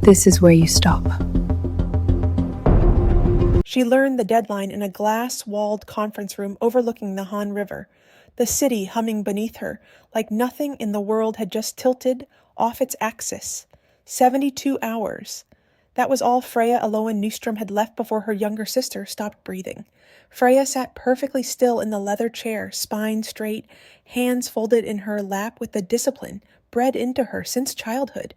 This is where you stop. She learned the deadline in a glass-walled conference room overlooking the Han River, the city humming beneath her, like nothing in the world had just tilted off its axis. 72 hours. That was all Freja Elowen Nyström had left before her younger sister stopped breathing. Freja sat perfectly still in the leather chair, spine straight, hands folded in her lap with the discipline bred into her since childhood.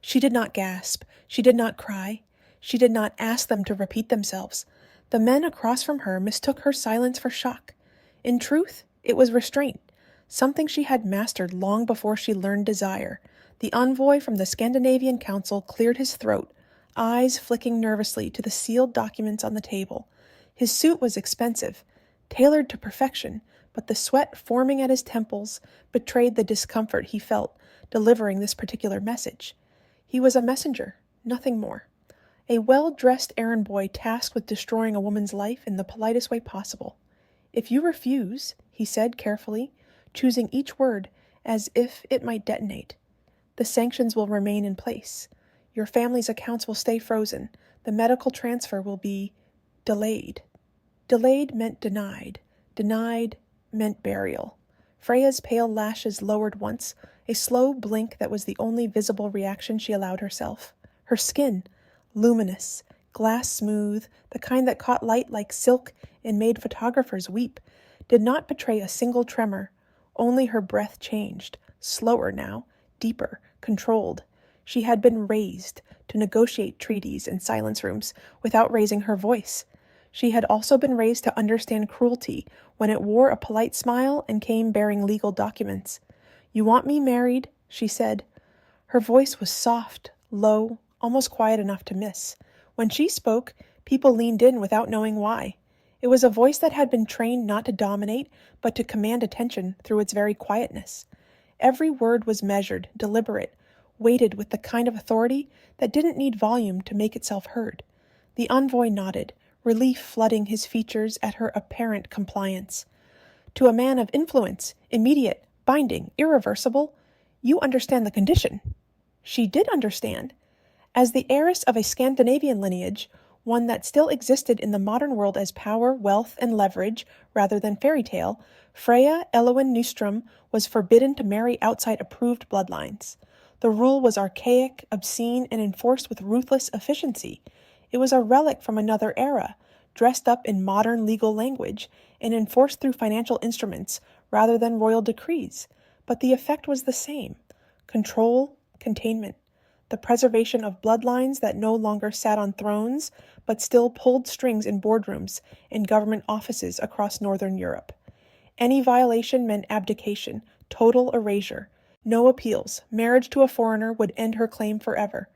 She did not gasp. She did not cry. She did not ask them to repeat themselves. The men across from her mistook her silence for shock. In truth, it was restraint, something she had mastered long before she learned desire. The envoy from the Scandinavian Council cleared his throat, eyes flicking nervously to the sealed documents on the table. His suit was expensive, tailored to perfection, but the sweat forming at his temples betrayed the discomfort he felt delivering this particular message. He was a messenger, nothing more. A well-dressed errand boy tasked with destroying a woman's life in the politest way possible. "If you refuse," he said carefully, choosing each word as if it might detonate, "the sanctions will remain in place. Your family's accounts will stay frozen. The medical transfer will be delayed." Delayed meant denied. Denied meant burial. Freya's pale lashes lowered once, a slow blink that was the only visible reaction she allowed herself. Her skin, luminous, glass smooth, the kind that caught light like silk and made photographers weep, did not betray a single tremor. Only her breath changed, slower now, deeper, controlled. She had been raised to negotiate treaties in silence rooms without raising her voice. She had also been raised to understand cruelty when it wore a polite smile and came bearing legal documents. "You want me married?" she said. Her voice was soft, low, almost quiet enough to miss. When she spoke, people leaned in without knowing why. It was a voice that had been trained not to dominate, but to command attention through its very quietness. Every word was measured, deliberate, weighted with the kind of authority that didn't need volume to make itself heard. The envoy nodded, relief flooding his features at her apparent compliance. "To a man of influence, immediate, binding, irreversible, you understand the condition." She did understand. As the heiress of a Scandinavian lineage, one that still existed in the modern world as power, wealth, and leverage rather than fairy tale, Freja Elowen Nyström was forbidden to marry outside approved bloodlines. The rule was archaic, obscene, and enforced with ruthless efficiency. It was a relic from another era, dressed up in modern legal language, and enforced through financial instruments rather than royal decrees. But the effect was the same: control, containment, the preservation of bloodlines that no longer sat on thrones, but still pulled strings in boardrooms and government offices across Northern Europe. Any violation meant abdication, total erasure. No appeals. Marriage to a foreigner would end her claim forever.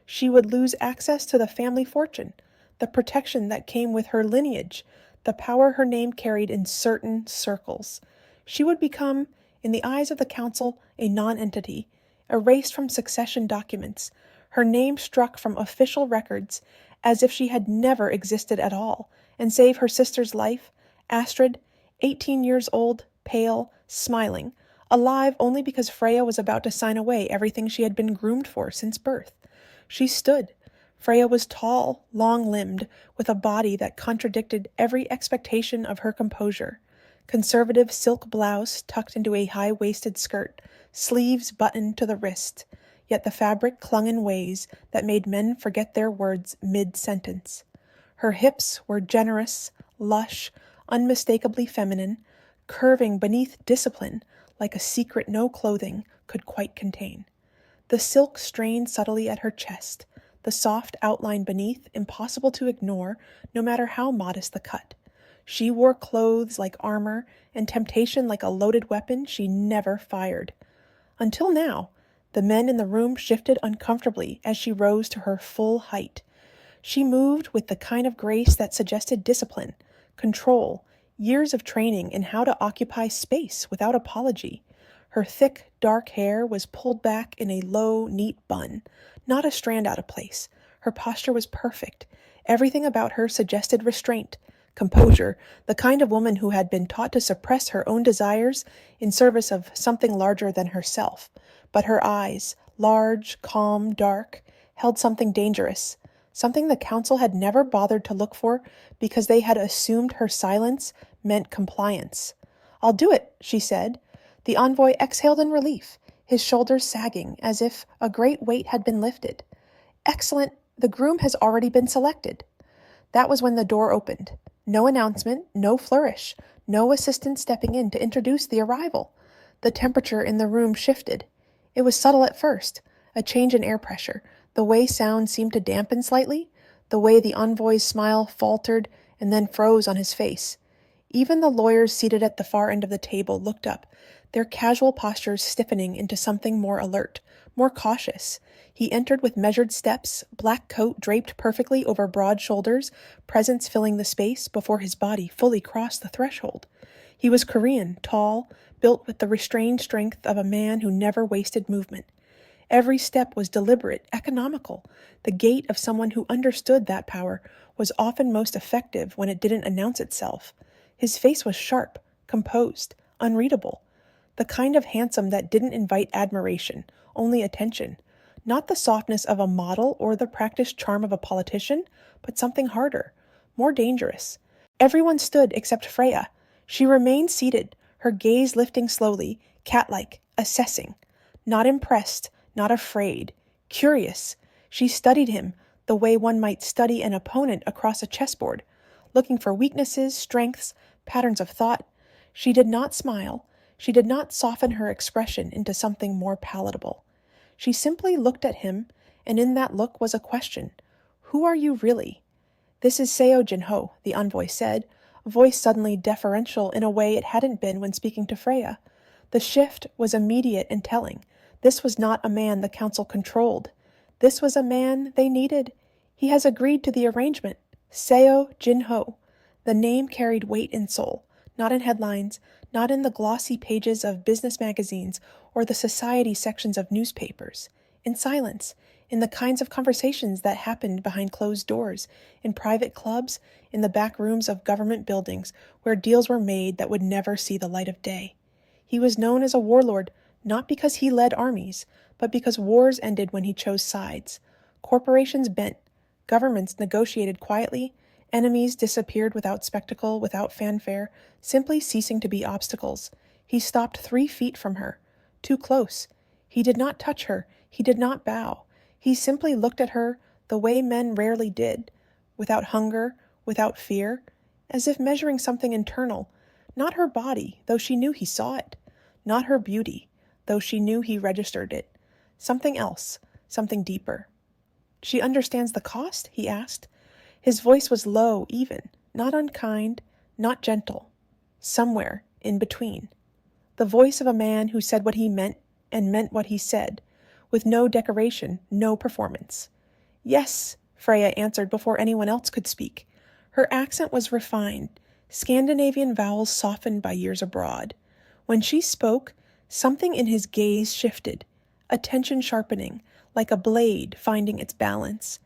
She would lose access to the family fortune, the protection that came with her lineage, the power her name carried in certain circles. She would become, in the eyes of the council, a non-entity, erased from succession documents, her name struck from official records as if she had never existed at all, and save her sister's life, Astrid, 18 years old, pale, smiling, alive only because Freya was about to sign away everything she had been groomed for since birth. She stood. Freya was tall, long-limbed, with a body that contradicted every expectation of her composure. Conservative silk blouse tucked into a high-waisted skirt, sleeves buttoned to the wrist, yet the fabric clung in ways that made men forget their words mid-sentence. Her hips were generous, lush, unmistakably feminine, curving beneath discipline like a secret no clothing could quite contain. The silk strained subtly at her chest, the soft outline beneath impossible to ignore no matter how modest the cut. She wore clothes like armor and temptation like a loaded weapon she never fired. Until now, the men in the room shifted uncomfortably as she rose to her full height. She moved with the kind of grace that suggested discipline, control, years of training in how to occupy space without apology. Her thick, dark hair was pulled back in a low, neat bun, not a strand out of place. Her posture was perfect. Everything about her suggested restraint, composure, the kind of woman who had been taught to suppress her own desires in service of something larger than herself. But her eyes, large, calm, dark, held something dangerous, something the council had never bothered to look for because they had assumed her silence meant compliance. "I'll do it," she said. The envoy exhaled in relief, his shoulders sagging as if a great weight had been lifted. "Excellent. The groom has already been selected." That was when the door opened. No announcement, no flourish, no assistant stepping in to introduce the arrival. The temperature in the room shifted. It was subtle at first, a change in air pressure, the way sound seemed to dampen slightly, the way the envoy's smile faltered and then froze on his face. Even the lawyers seated at the far end of the table looked up, their casual postures stiffening into something more alert, more cautious. He entered with measured steps, black coat draped perfectly over broad shoulders, presence filling the space before his body fully crossed the threshold. He was Korean, tall, built with the restrained strength of a man who never wasted movement. Every step was deliberate, economical. The gait of someone who understood that power was often most effective when it didn't announce itself. His face was sharp, composed, unreadable. The kind of handsome that didn't invite admiration, only attention. Not the softness of a model or the practiced charm of a politician, but something harder, more dangerous. Everyone stood except Freya. She remained seated, her gaze lifting slowly, cat-like, assessing. Not impressed, not afraid, curious. She studied him the way one might study an opponent across a chessboard, looking for weaknesses, strengths, patterns of thought. She did not smile. She did not soften her expression into something more palatable. She simply looked at him, and in that look was a question. "Who are you really?" "This is Seo Jin-ho," the envoy said, a voice suddenly deferential in a way it hadn't been when speaking to Freya. The shift was immediate and telling. This was not a man the council controlled. This was a man they needed. He has agreed to the arrangement. Seo Jin-ho. The name carried weight in Seoul, not in headlines, not in the glossy pages of business magazines or the society sections of newspapers. In silence, in the kinds of conversations that happened behind closed doors, in private clubs, in the back rooms of government buildings where deals were made that would never see the light of day. He was known as a warlord, not because he led armies, but because wars ended when he chose sides. Corporations bent, governments negotiated quietly, enemies disappeared without spectacle, without fanfare, simply ceasing to be obstacles. He stopped 3 feet from her, too close. He did not touch her, he did not bow. He simply looked at her the way men rarely did, without hunger, without fear, as if measuring something internal, not her body, though she knew he saw it, not her beauty, though she knew he registered it. Something else, something deeper. "She understands the cost?" he asked. His voice was low, even, not unkind, not gentle. Somewhere in between. The voice of a man who said what he meant and meant what he said, with no decoration, no performance. "Yes," Freya answered before anyone else could speak. Her accent was refined, Scandinavian vowels softened by years abroad. When she spoke, something in his gaze shifted, attention sharpening, like a blade finding its balance.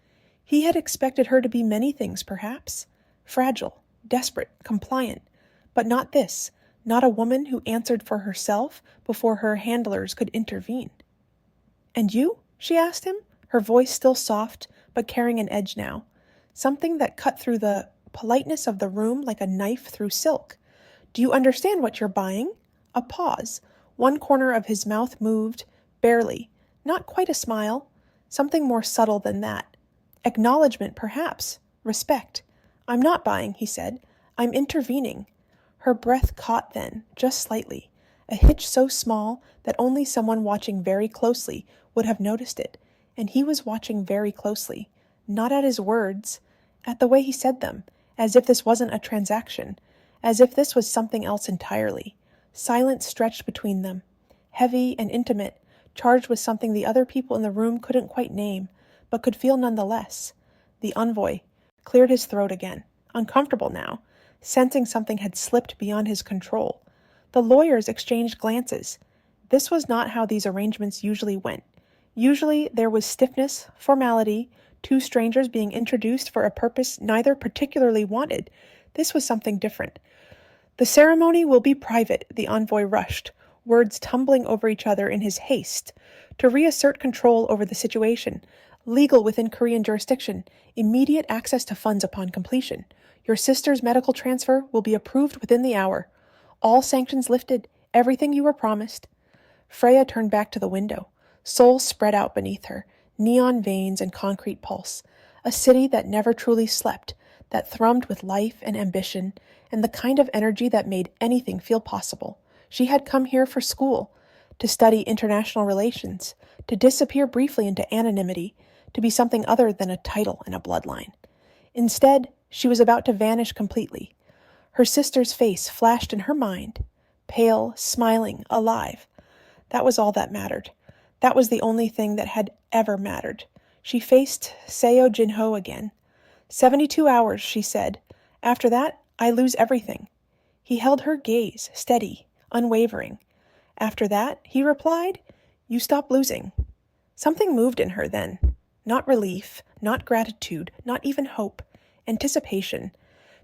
He had expected her to be many things, perhaps. Fragile, desperate, compliant. But not this, not a woman who answered for herself before her handlers could intervene. "And you?" she asked him, her voice still soft, but carrying an edge now. Something that cut through the politeness of the room like a knife through silk. "Do you understand what you're buying?" A pause. One corner of his mouth moved, barely, not quite a smile, something more subtle than that. Acknowledgement, perhaps. Respect. "I'm not buying," he said. "I'm intervening." Her breath caught then, just slightly, a hitch so small that only someone watching very closely would have noticed it, and he was watching very closely, not at his words, at the way he said them, as if this wasn't a transaction, as if this was something else entirely. Silence stretched between them, heavy and intimate, charged with something the other people in the room couldn't quite name, but could feel nonetheless. The envoy cleared his throat again, uncomfortable now, sensing something had slipped beyond his control. The lawyers exchanged glances. This was not how these arrangements usually went. Usually there was stiffness, formality, two strangers being introduced for a purpose neither particularly wanted. This was something different. "The ceremony will be private," the envoy rushed, words tumbling over each other in his haste. to reassert control over the situation, legal within Korean jurisdiction, immediate access to funds upon completion. Your sister's medical transfer will be approved within the hour. All sanctions lifted, everything you were promised. Freya turned back to the window. Seoul spread out beneath her, neon veins and concrete pulse. A city that never truly slept, that thrummed with life and ambition, and the kind of energy that made anything feel possible. She had come here for school, to study international relations, to disappear briefly into anonymity, to be something other than a title and a bloodline. Instead, she was about to vanish completely. Her sister's face flashed in her mind, pale, smiling, alive. That was all that mattered. That was the only thing that had ever mattered. She faced Seo Jin-ho again. 72 hours, she said. After that, I lose everything. He held her gaze, steady, unwavering. After that, he replied, you stop losing. Something moved in her then. Not relief, not gratitude, not even hope. Anticipation.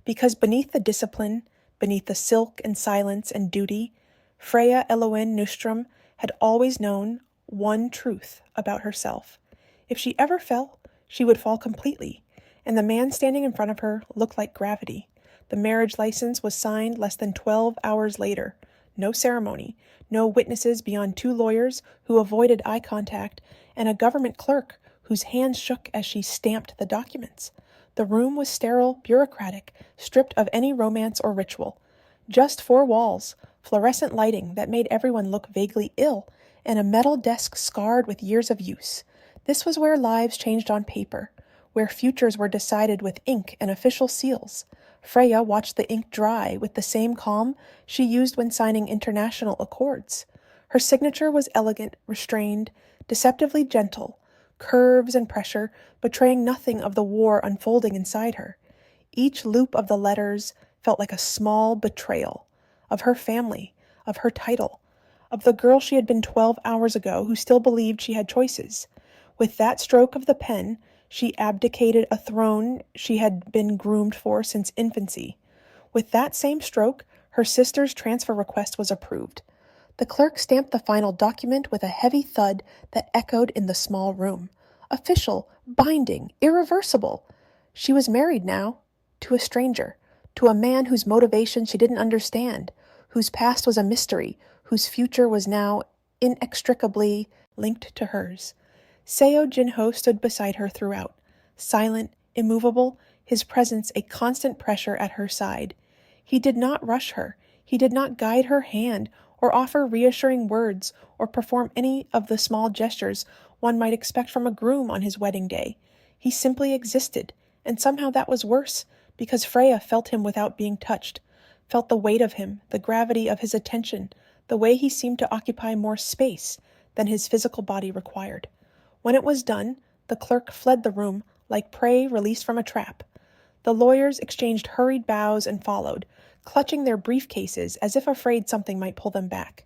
Because beneath the discipline, beneath the silk and silence and duty, Freja Elowen Nyström had always known one truth about herself. If she ever fell, she would fall completely, and the man standing in front of her looked like gravity. The marriage license was signed less than 12 hours later. No ceremony, no witnesses beyond 2 lawyers who avoided eye contact, and a government clerk whose hands shook as she stamped the documents. The room was sterile, bureaucratic, stripped of any romance or ritual. Just 4 walls, fluorescent lighting that made everyone look vaguely ill, and a metal desk scarred with years of use. This was where lives changed on paper, where futures were decided with ink and official seals. Freya watched the ink dry with the same calm she used when signing international accords. Her signature was elegant, restrained, deceptively gentle, curves and pressure betraying nothing of the war unfolding inside her. Each loop of the letters felt like a small betrayal of her family, of her title, of the girl she had been 12 hours ago who still believed she had choices. With that stroke of the pen, she abdicated a throne she had been groomed for since infancy. With that same stroke, her sister's transfer request was approved. The clerk stamped the final document with a heavy thud that echoed in the small room. Official, binding, irreversible. She was married now, to a stranger, to a man whose motivation she didn't understand, whose past was a mystery, whose future was now inextricably linked to hers. Seo Jin-ho stood beside her throughout, silent, immovable, his presence a constant pressure at her side. He did not rush her. He did not guide her hand or offer reassuring words or perform any of the small gestures one might expect from a groom on his wedding day. He simply existed, and somehow that was worse, because Freya felt him without being touched, felt the weight of him, the gravity of his attention, the way he seemed to occupy more space than his physical body required. When it was done, the clerk fled the room like prey released from a trap. The lawyers exchanged hurried bows and followed, clutching their briefcases as if afraid something might pull them back.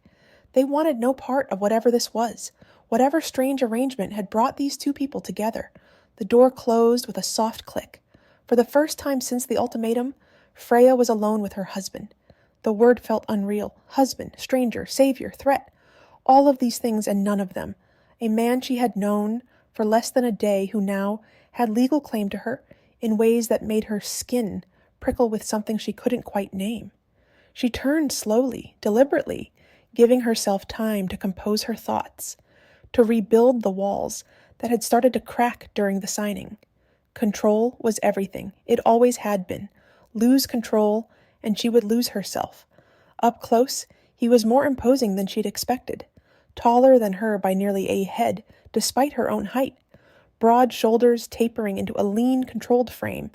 They wanted no part of whatever this was, whatever strange arrangement had brought these 2 people together. The door closed with a soft click. For the first time since the ultimatum, Freya was alone with her husband. The word felt unreal. Husband, stranger, savior, threat. All of these things and none of them. A man she had known for less than a day who now had legal claim to her in ways that made her skin prickle with something she couldn't quite name. She turned slowly, deliberately, giving herself time to compose her thoughts, to rebuild the walls that had started to crack during the signing. Control was everything. It always had been. Lose control, and she would lose herself. Up close, he was more imposing than she'd expected. Taller than her by nearly a head, despite her own height. Broad shoulders tapering into a lean, controlled frame.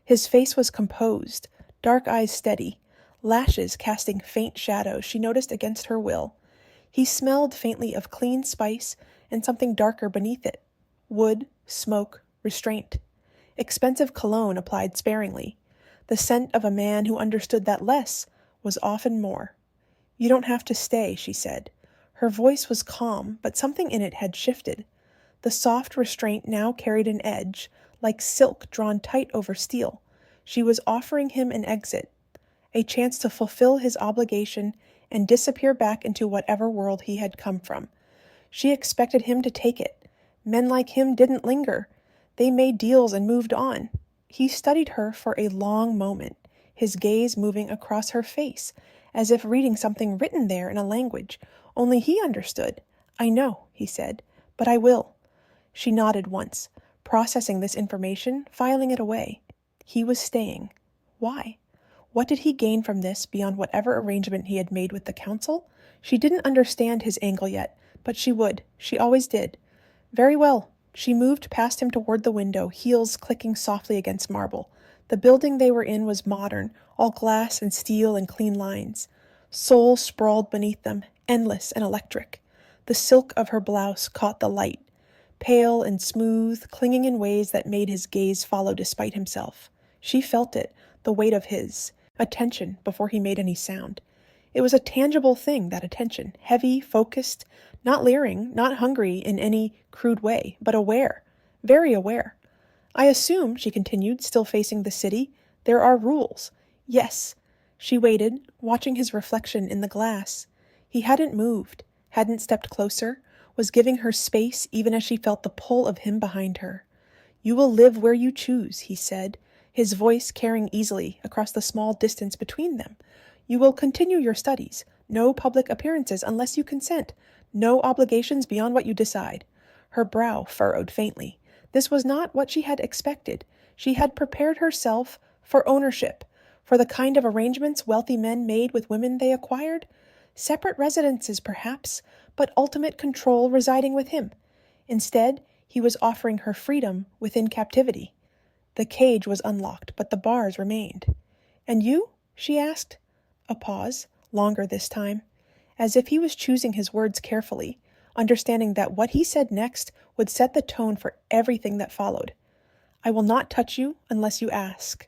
His face was composed, dark eyes steady, lashes casting faint shadows she noticed against her will. He smelled faintly of clean spice and something darker beneath it. Wood, smoke, restraint. Expensive cologne applied sparingly. The scent of a man who understood that less was often more. You don't have to stay, she said. Her voice was calm, but something in it had shifted. The soft restraint now carried an edge, like silk drawn tight over steel. She was offering him an exit, a chance to fulfill his obligation and disappear back into whatever world he had come from. She expected him to take it. Men like him didn't linger. They made deals and moved on. He studied her for a long moment, his gaze moving across her face, as if reading something written there in a language only he understood. "I know," he said, "but I will." She nodded once, processing this information, filing it away. He was staying. Why? What did he gain from this beyond whatever arrangement he had made with the council? She didn't understand his angle yet, but she would. She always did. Very well. She moved past him toward the window, heels clicking softly against marble. The building they were in was modern, all glass and steel and clean lines. Seoul sprawled beneath them, endless and electric. The silk of her blouse caught the light, pale and smooth, clinging in ways that made his gaze follow despite himself. She felt it, the weight of his attention before he made any sound. It was a tangible thing, that attention, heavy, focused, not leering, not hungry in any crude way, but aware, very aware. "I assume," she continued, still facing the city, "there are rules." Yes. She waited, watching his reflection in the glass. He hadn't moved, hadn't stepped closer, was giving her space even as she felt the pull of him behind her. "You will live where you choose," he said, his voice carrying easily across the small distance between them. "You will continue your studies. No public appearances unless you consent. No obligations beyond what you decide." Her brow furrowed faintly. This was not what she had expected. She had prepared herself for ownership, for the kind of arrangements wealthy men made with women they acquired. Separate residences, perhaps, but ultimate control residing with him. Instead, he was offering her freedom within captivity. The cage was unlocked, but the bars remained. "And you?" she asked. A pause, longer this time, as if he was choosing his words carefully, understanding that what he said next would set the tone for everything that followed. "I will not touch you unless you ask."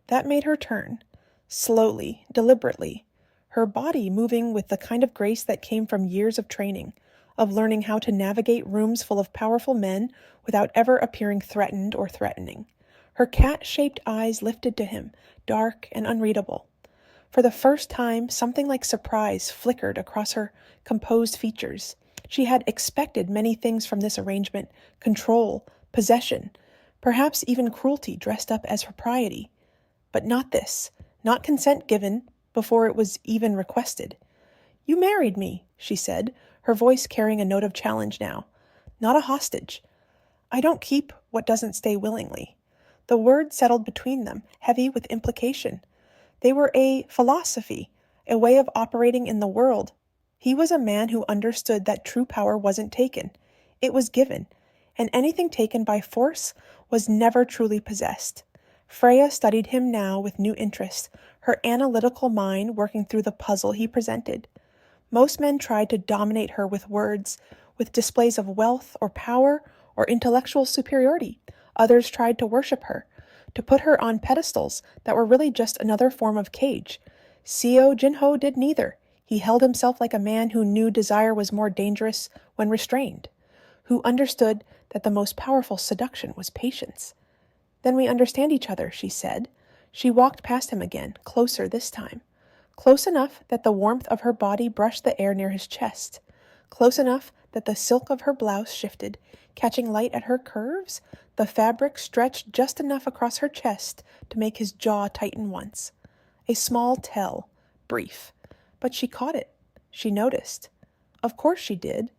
That made her turn, slowly, deliberately, her body moving with the kind of grace that came from years of training, of learning how to navigate rooms full of powerful men without ever appearing threatened or threatening. Her cat-shaped eyes lifted to him, dark and unreadable. For the first time, something like surprise flickered across her composed features. She had expected many things from this arrangement: control, possession, perhaps even cruelty dressed up as propriety. But not this, not consent given before it was even requested. "You married me," she said, her voice carrying a note of challenge now. "Not a hostage. I don't keep what doesn't stay willingly." The word settled between them, heavy with implication. They were a philosophy, a way of operating in the world. He was a man who understood that true power wasn't taken. It was given, and anything taken by force was never truly possessed. Freya studied him now with new interest, her analytical mind working through the puzzle he presented. Most men tried to dominate her with words, with displays of wealth or power or intellectual superiority. Others tried to worship her, to put her on pedestals that were really just another form of cage. Seo Jin-ho did neither. He held himself like a man who knew desire was more dangerous when restrained, who understood that the most powerful seduction was patience. "Then we understand each other," she said. She walked past him again, closer this time. Close enough that the warmth of her body brushed the air near his chest. Close enough that the silk of her blouse shifted, catching light at her curves. The fabric stretched just enough across her chest to make his jaw tighten once. A small tell, brief. But she caught it. She noticed. Of course she did.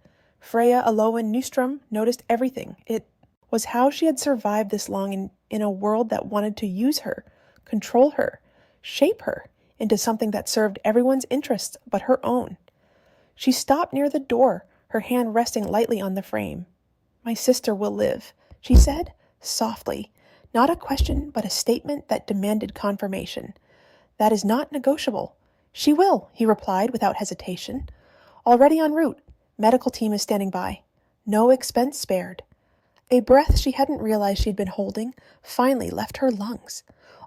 Freja Elowen Nyström noticed everything. It was how she had survived this long in a world that wanted to use her, control her, shape her into something that served everyone's interests but her own. She stopped near the door, her hand resting lightly on the frame. "My sister will live," she said, softly. Not a question, but a statement that demanded confirmation. "That is not negotiable." "She will," he replied without hesitation. "Already en route. Medical team is standing by. No expense spared." A breath she hadn't realized she'd been holding finally left her lungs.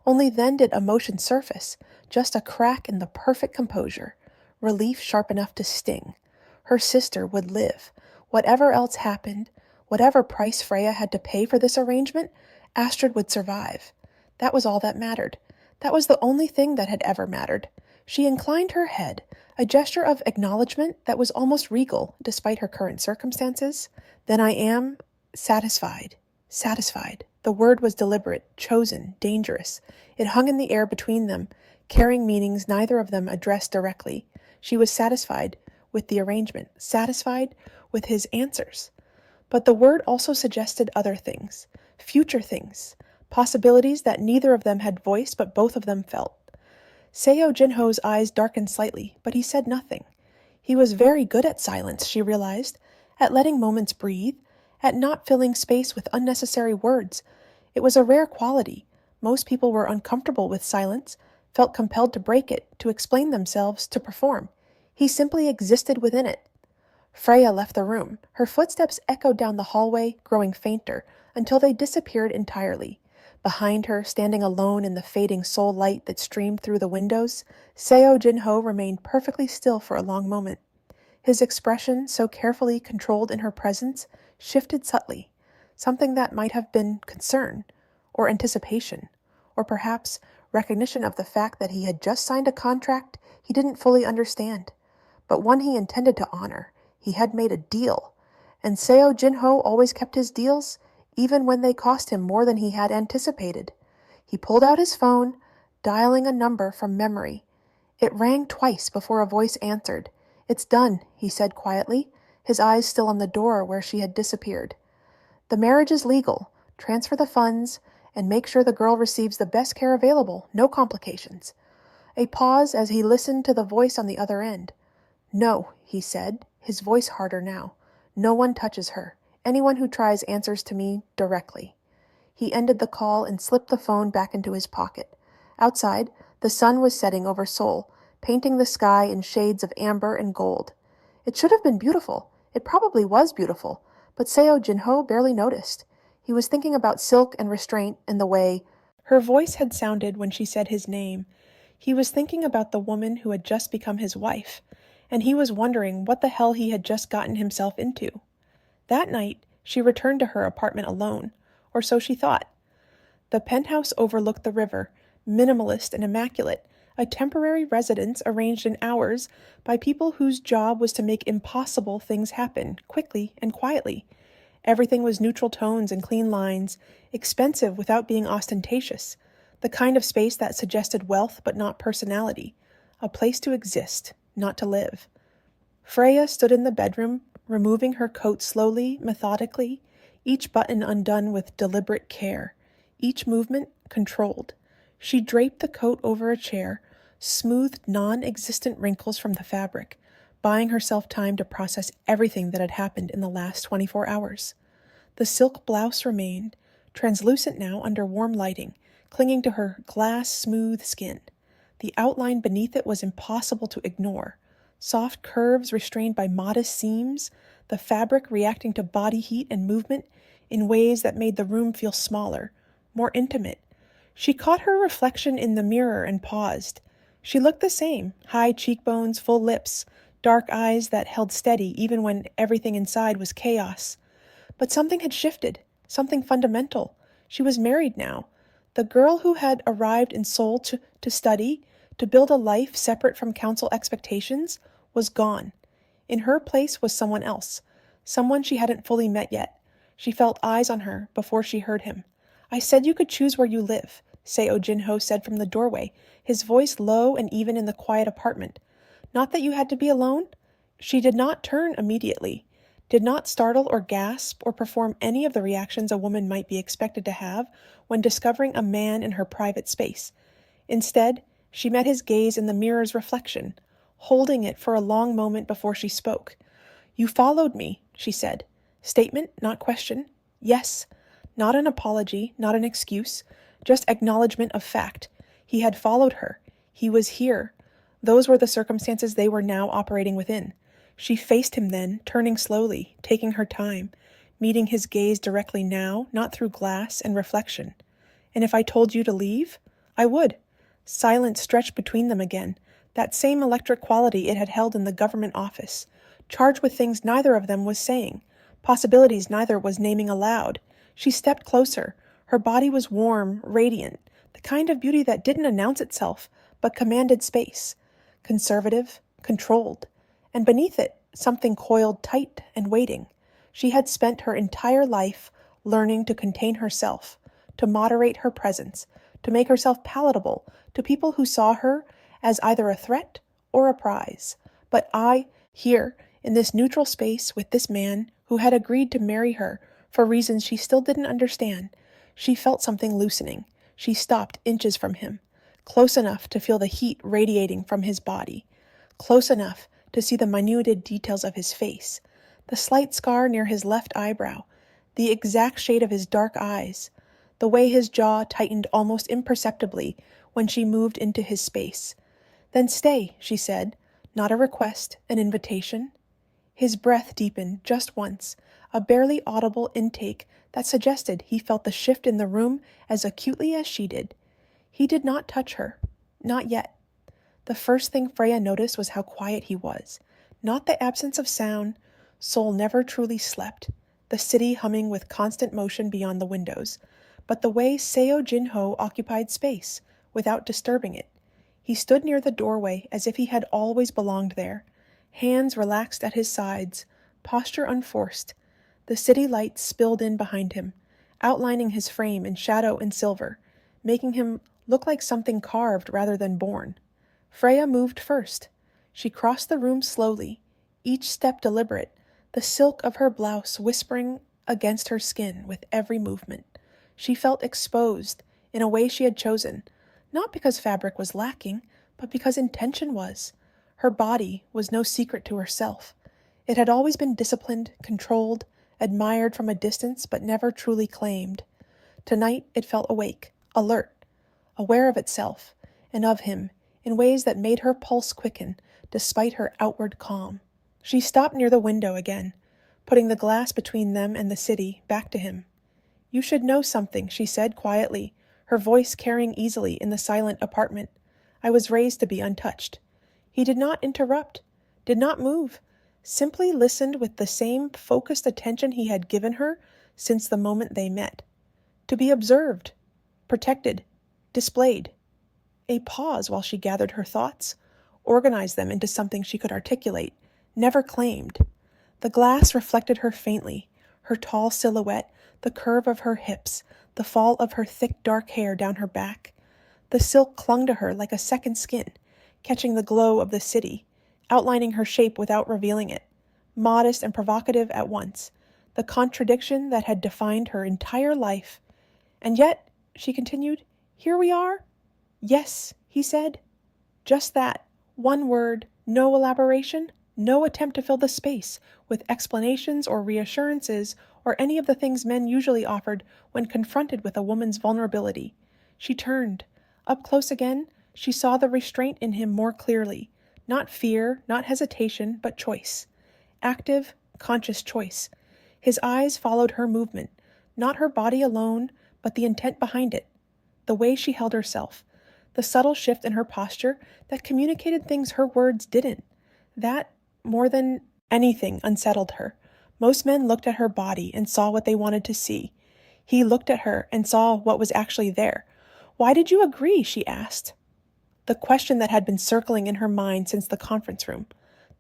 Only then did emotion surface, just a crack in the perfect composure, relief sharp enough to sting. Her sister would live. Whatever else happened, whatever price Freya had to pay for this arrangement, Astrid would survive. That was all that mattered. That was the only thing that had ever mattered. She inclined her head, a gesture of acknowledgement that was almost regal despite her current circumstances. Then I am satisfied. Satisfied. The word was deliberate, chosen, dangerous. It hung in the air between them, carrying meanings neither of them addressed directly. She was satisfied with the arrangement, satisfied with his answers. But the word also suggested other things, future things, possibilities that neither of them had voiced but both of them felt. Seo Jin-ho's eyes darkened slightly, but he said nothing. He was very good at silence, she realized, at letting moments breathe, at not filling space with unnecessary words. It was a rare quality. Most people were uncomfortable with silence, felt compelled to break it, to explain themselves, to perform. He simply existed within it. Freya left the room. Her footsteps echoed down the hallway, growing fainter, until they disappeared entirely. Behind her, standing alone in the fading soul light that streamed through the windows, Seo Jin-ho remained perfectly still for a long moment. His expression, so carefully controlled in her presence, shifted subtly, something that might have been concern, or anticipation, or perhaps recognition of the fact that he had just signed a contract he didn't fully understand, but one he intended to honor. He had made a deal, and Seo Jin-ho always kept his deals, even when they cost him more than he had anticipated. He pulled out his phone, dialing a number from memory. It rang twice before a voice answered. "It's done," he said quietly, his eyes still on the door where she had disappeared. "The marriage is legal. Transfer the funds, and make sure the girl receives the best care available, no complications." A pause as he listened to the voice on the other end. "No," he said, his voice harder now. "No one touches her. Anyone who tries answers to me directly." He ended the call and slipped the phone back into his pocket. Outside, the sun was setting over Seoul, painting the sky in shades of amber and gold. It should have been beautiful. It probably was beautiful, but Seo Jin-ho barely noticed. He was thinking about silk and restraint and the way her voice had sounded when she said his name. He was thinking about the woman who had just become his wife, and he was wondering what the hell he had just gotten himself into. That night, she returned to her apartment alone, or so she thought. The penthouse overlooked the river, minimalist and immaculate, a temporary residence arranged in hours by people whose job was to make impossible things happen, quickly and quietly. Everything was neutral tones and clean lines, expensive without being ostentatious, the kind of space that suggested wealth but not personality, a place to exist, not to live. Freya stood in the bedroom, removing her coat slowly, methodically, each button undone with deliberate care, each movement controlled. She draped the coat over a chair, smoothed non-existent wrinkles from the fabric, buying herself time to process everything that had happened in the last 24 hours. The silk blouse remained, translucent now under warm lighting, clinging to her glass-smooth skin. The outline beneath it was impossible to ignore. Soft curves restrained by modest seams, the fabric reacting to body heat and movement in ways that made the room feel smaller, more intimate. She caught her reflection in the mirror and paused. She looked the same, high cheekbones, full lips, dark eyes that held steady even when everything inside was chaos. But something had shifted, something fundamental. She was married now. The girl who had arrived in Seoul to study, to build a life separate from council expectations, was gone. In her place was someone else, someone she hadn't fully met yet. She felt eyes on her before she heard him. "I said you could choose where you live," Seo Jin-ho said from the doorway, his voice low and even in the quiet apartment. "Not that you had to be alone?" She did not turn immediately, did not startle or gasp or perform any of the reactions a woman might be expected to have when discovering a man in her private space. Instead, she met his gaze in the mirror's reflection, holding it for a long moment before she spoke. "You followed me," she said. Statement, not question. Yes. Not an apology, not an excuse, just acknowledgement of fact. He had followed her. He was here. Those were the circumstances they were now operating within. She faced him then, turning slowly, taking her time, meeting his gaze directly now, not through glass and reflection. "And if I told you to leave?" "I would." Silence stretched between them again, that same electric quality it had held in the government office, charged with things neither of them was saying, possibilities neither was naming aloud. She stepped closer. Her body was warm, radiant, the kind of beauty that didn't announce itself, but commanded space. conservative, controlled, and beneath it, something coiled tight and waiting. She had spent her entire life learning to contain herself, to moderate her presence, to make herself palatable to people who saw her as either a threat or a prize. But here, in this neutral space with this man who had agreed to marry her for reasons she still didn't understand, she felt something loosening. She stopped inches from him, close enough to feel the heat radiating from his body, close enough to see the minuted details of his face, the slight scar near his left eyebrow, the exact shade of his dark eyes, the way his jaw tightened almost imperceptibly when she moved into his space. "Then stay," she said, not a request, an invitation. His breath deepened just once, a barely audible intake that suggested he felt the shift in the room as acutely as she did. He did not touch her, not yet. The first thing Freya noticed was how quiet he was, not the absence of sound. Seoul never truly slept, the city humming with constant motion beyond the windows, but the way Seo Jin-ho occupied space, without disturbing it. He stood near the doorway as if he had always belonged there, hands relaxed at his sides, posture unforced. The city lights spilled in behind him, outlining his frame in shadow and silver, making him look like something carved rather than born. Freya moved first. She crossed the room slowly, each step deliberate, the silk of her blouse whispering against her skin with every movement. She felt exposed in a way she had chosen, not because fabric was lacking, but because intention was. Her body was no secret to herself. It had always been disciplined, controlled, admired from a distance, but never truly claimed. Tonight it felt awake, alert, aware of itself, and of him, in ways that made her pulse quicken, despite her outward calm. She stopped near the window again, putting the glass between them and the city, back to him. "You should know something," she said quietly, her voice carrying easily in the silent apartment. "I was raised to be untouched." He did not interrupt, did not move, simply listened with the same focused attention he had given her since the moment they met. To be observed, protected, displayed. A pause while she gathered her thoughts, organized them into something she could articulate, never claimed. The glass reflected her faintly, her tall silhouette, the curve of her hips, the fall of her thick dark hair down her back. The silk clung to her like a second skin, catching the glow of the city, outlining her shape without revealing it, modest and provocative at once, the contradiction that had defined her entire life. "And yet," she continued, "here we are?" "Yes," he said. Just that, one word, no elaboration, no attempt to fill the space with explanations or reassurances or any of the things men usually offered when confronted with a woman's vulnerability. She turned. Up close again, she saw the restraint in him more clearly. Not fear, not hesitation, but choice. Active, conscious choice. His eyes followed her movement, not her body alone, but the intent behind it. The way she held herself. The subtle shift in her posture that communicated things her words didn't. That, more than anything, unsettled her. Most men looked at her body and saw what they wanted to see. He looked at her and saw what was actually there. "Why did you agree?" she asked. The question that had been circling in her mind since the conference room.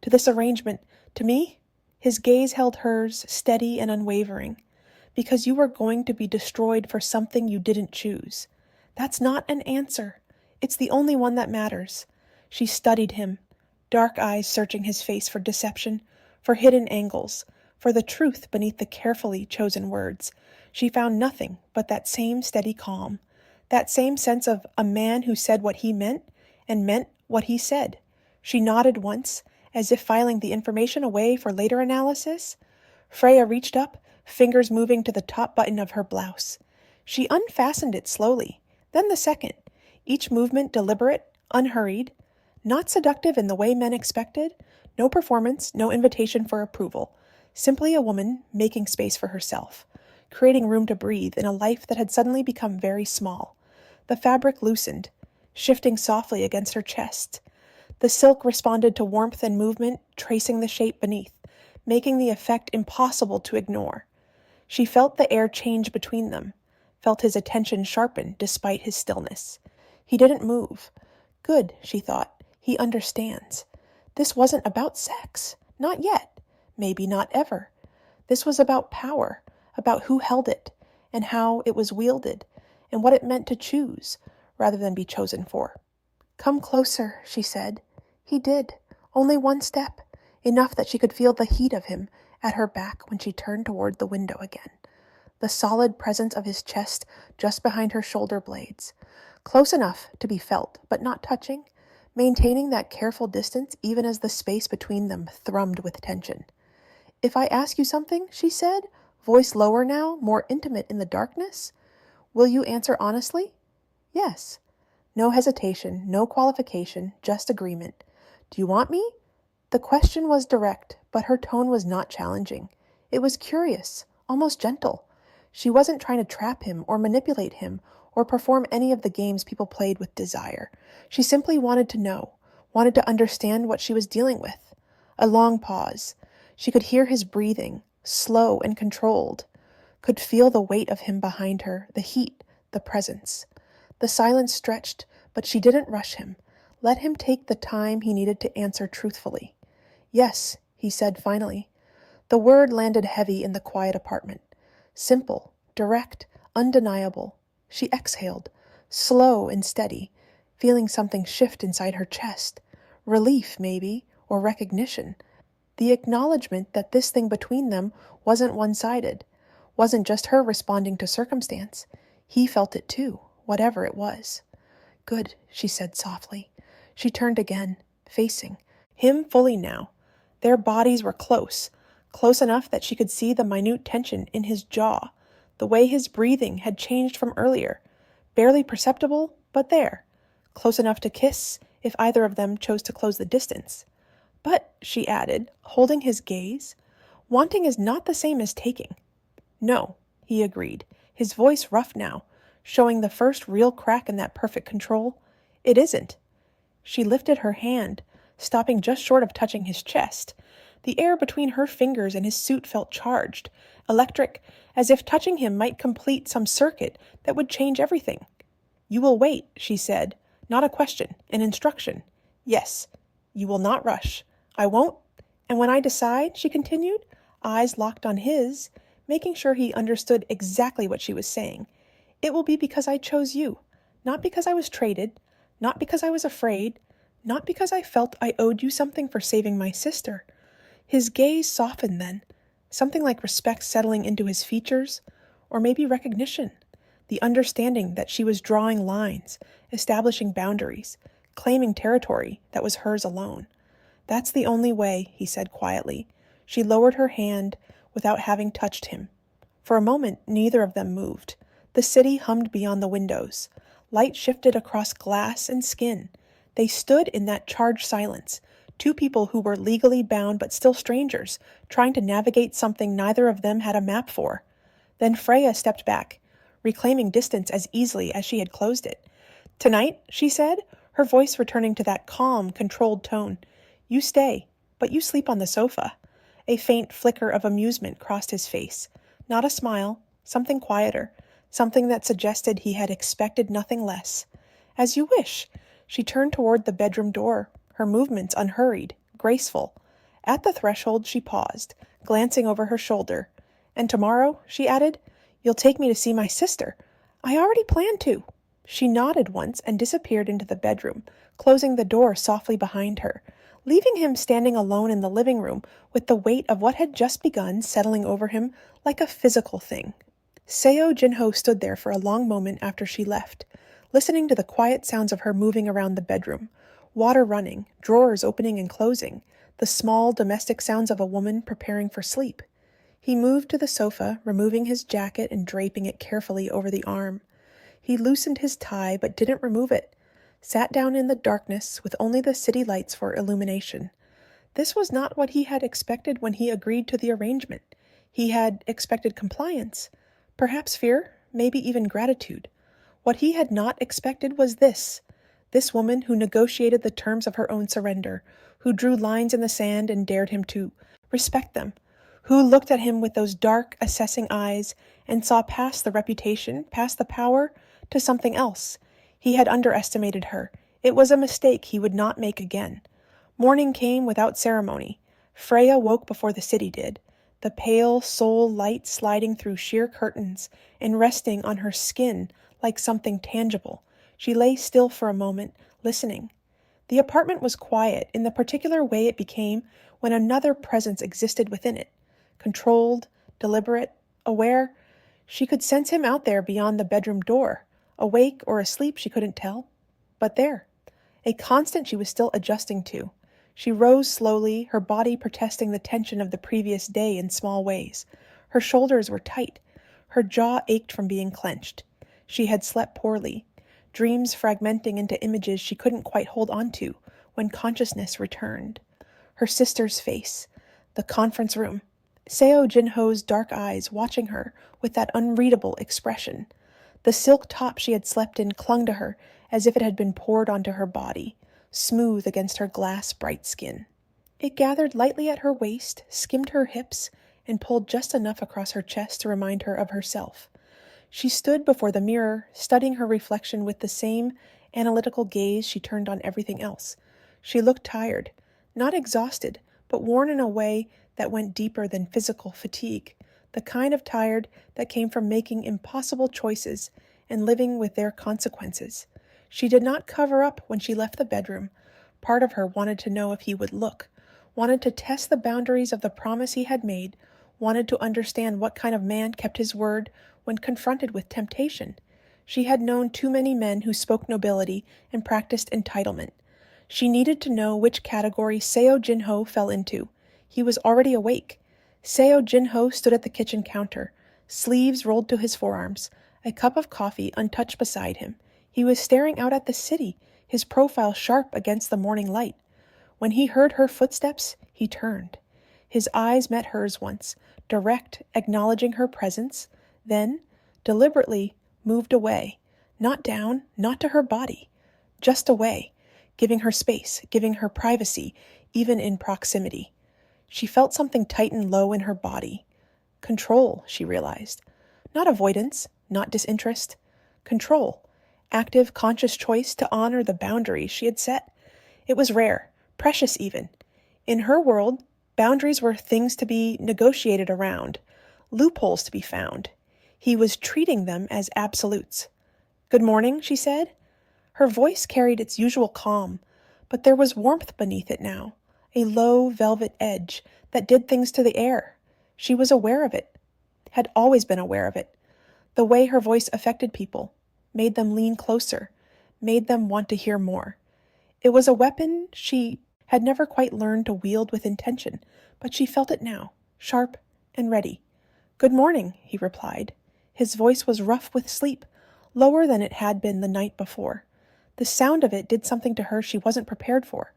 "To this arrangement, to me?" His gaze held hers, steady and unwavering. "Because you were going to be destroyed for something you didn't choose." "That's not an answer. It's the only one that matters." She studied him, dark eyes searching his face for deception, for hidden angles, for the truth beneath the carefully chosen words. She found nothing but that same steady calm, that same sense of a man who said what he meant and meant what he said. She nodded once, as if filing the information away for later analysis. Freya reached up, fingers moving to the top button of her blouse. She unfastened it slowly, then the second, each movement deliberate, unhurried, not seductive in the way men expected, no performance, no invitation for approval, simply a woman making space for herself, creating room to breathe in a life that had suddenly become very small. The fabric loosened, shifting softly against her chest. The silk responded to warmth and movement, tracing the shape beneath, making the effect impossible to ignore. She felt the air change between them, felt his attention sharpen despite his stillness. He didn't move. Good, she thought. He understands. This wasn't about sex. Not yet. Maybe not ever. This was about power, about who held it, and how it was wielded, and what it meant to choose, rather than be chosen for. "Come closer," she said. He did. Only one step, enough that she could feel the heat of him at her back when she turned toward the window again. The solid presence of his chest just behind her shoulder blades. Close enough to be felt, but not touching, maintaining that careful distance even as the space between them thrummed with tension. "If I ask you something," she said, voice lower now, more intimate in the darkness, "will you answer honestly?" "Yes." No hesitation, no qualification, just agreement. "Do you want me?" The question was direct, but her tone was not challenging. It was curious, almost gentle. She wasn't trying to trap him or manipulate him or perform any of the games people played with desire. She simply wanted to know, wanted to understand what she was dealing with. A long pause. She could hear his breathing, slow and controlled, could feel the weight of him behind her, the heat, the presence. The silence stretched, but she didn't rush him. Let him take the time he needed to answer truthfully. "Yes," he said finally. The word landed heavy in the quiet apartment. Simple, direct, undeniable. She exhaled, slow and steady, feeling something shift inside her chest. Relief, maybe, or recognition. The acknowledgement that this thing between them wasn't one-sided, wasn't just her responding to circumstance. He felt it too, whatever it was. "Good," she said softly. She turned again, facing him fully now. Their bodies were close enough that she could see the minute tension in his jaw, the way his breathing had changed from earlier. Barely perceptible, but there. Close enough to kiss, if either of them chose to close the distance. "But," she added, holding his gaze, "wanting is not the same as taking." "No," he agreed, his voice rough now, showing the first real crack in that perfect control. "It isn't." She lifted her hand, stopping just short of touching his chest. The air between her fingers and his suit felt charged, electric, as if touching him might complete some circuit that would change everything. "You will wait," she said. Not a question, an instruction. "Yes. You will not rush. I won't. And when I decide," she continued, eyes locked on his, making sure he understood exactly what she was saying, "it will be because I chose you, not because I was traded, not because I was afraid, not because I felt I owed you something for saving my sister." His gaze softened then, something like respect settling into his features, or maybe recognition, the understanding that she was drawing lines, establishing boundaries, claiming territory that was hers alone. "That's the only way," he said quietly. She lowered her hand without having touched him. For a moment, neither of them moved. The city hummed beyond the windows. Light shifted across glass and skin. They stood in that charged silence, two people who were legally bound but still strangers, trying to navigate something neither of them had a map for. Then Freya stepped back, reclaiming distance as easily as she had closed it. "Tonight," she said, her voice returning to that calm, controlled tone, "you stay, but you sleep on the sofa." A faint flicker of amusement crossed his face. Not a smile, something quieter, something that suggested he had expected nothing less. "As you wish." She turned toward the bedroom door, her movements unhurried, graceful. At the threshold she paused, glancing over her shoulder. "And tomorrow," she added, "you'll take me to see my sister." "I already planned to." She nodded once and disappeared into the bedroom, closing the door softly behind her, leaving him standing alone in the living room with the weight of what had just begun settling over him like a physical thing. Seo Jin-ho stood there for a long moment after she left, listening to the quiet sounds of her moving around the bedroom, water running, drawers opening and closing, the small domestic sounds of a woman preparing for sleep. He moved to the sofa, removing his jacket and draping it carefully over the arm. He loosened his tie but didn't remove it, sat down in the darkness with only the city lights for illumination. This was not what he had expected when he agreed to the arrangement. He had expected compliance, perhaps fear, maybe even gratitude. What he had not expected was this woman who negotiated the terms of her own surrender, who drew lines in the sand and dared him to respect them, who looked at him with those dark, assessing eyes and saw past the reputation, past the power, to something else. He had underestimated her, It was a mistake he would not make again. Morning came without ceremony. Freya woke before the city did, the pale soul light sliding through sheer curtains and resting on her skin like something tangible. She lay still for a moment, listening. The apartment was quiet in the particular way it became when another presence existed within it. Controlled, deliberate, aware. She could sense him out there beyond the bedroom door. Awake or asleep, she couldn't tell. But there. A constant she was still adjusting to. She rose slowly, her body protesting the tension of the previous day in small ways. Her shoulders were tight. Her jaw ached from being clenched. She had slept poorly, dreams fragmenting into images she couldn't quite hold on to when consciousness returned. Her sister's face, the conference room, Seo Jin-ho's dark eyes watching her with that unreadable expression. The silk top she had slept in clung to her as if it had been poured onto her body, smooth against her glass-bright skin. It gathered lightly at her waist, skimmed her hips, and pulled just enough across her chest to remind her of herself. She stood before the mirror, studying her reflection with the same analytical gaze she turned on everything else. She looked tired, not exhausted, but worn in a way that went deeper than physical fatigue, the kind of tired that came from making impossible choices and living with their consequences. She did not cover up when she left the bedroom. Part of her wanted to know if he would look, wanted to test the boundaries of the promise he had made, wanted to understand what kind of man kept his word when confronted with temptation. She had known too many men who spoke nobility and practiced entitlement. She needed to know which category Seo Jin-ho fell into. He was already awake. Seo Jin-ho stood at the kitchen counter, sleeves rolled to his forearms, a cup of coffee untouched beside him. He was staring out at the city, his profile sharp against the morning light. When he heard her footsteps, he turned. His eyes met hers once, direct, acknowledging her presence, then, deliberately, moved away, not down, not to her body, just away, giving her space, giving her privacy, even in proximity. She felt something tighten low in her body. Control, she realized. Not avoidance, not disinterest. Control. Active, conscious choice to honor the boundaries she had set. It was rare, precious even. In her world, boundaries were things to be negotiated around, loopholes to be found. He was treating them as absolutes. "Good morning," she said. Her voice carried its usual calm, but there was warmth beneath it now, a low velvet edge that did things to the air. She was aware of it, had always been aware of it. The way her voice affected people, made them lean closer, made them want to hear more. It was a weapon she had never quite learned to wield with intention, but she felt it now, sharp and ready. "Good morning," he replied. His voice was rough with sleep, lower than it had been the night before. The sound of it did something to her she wasn't prepared for,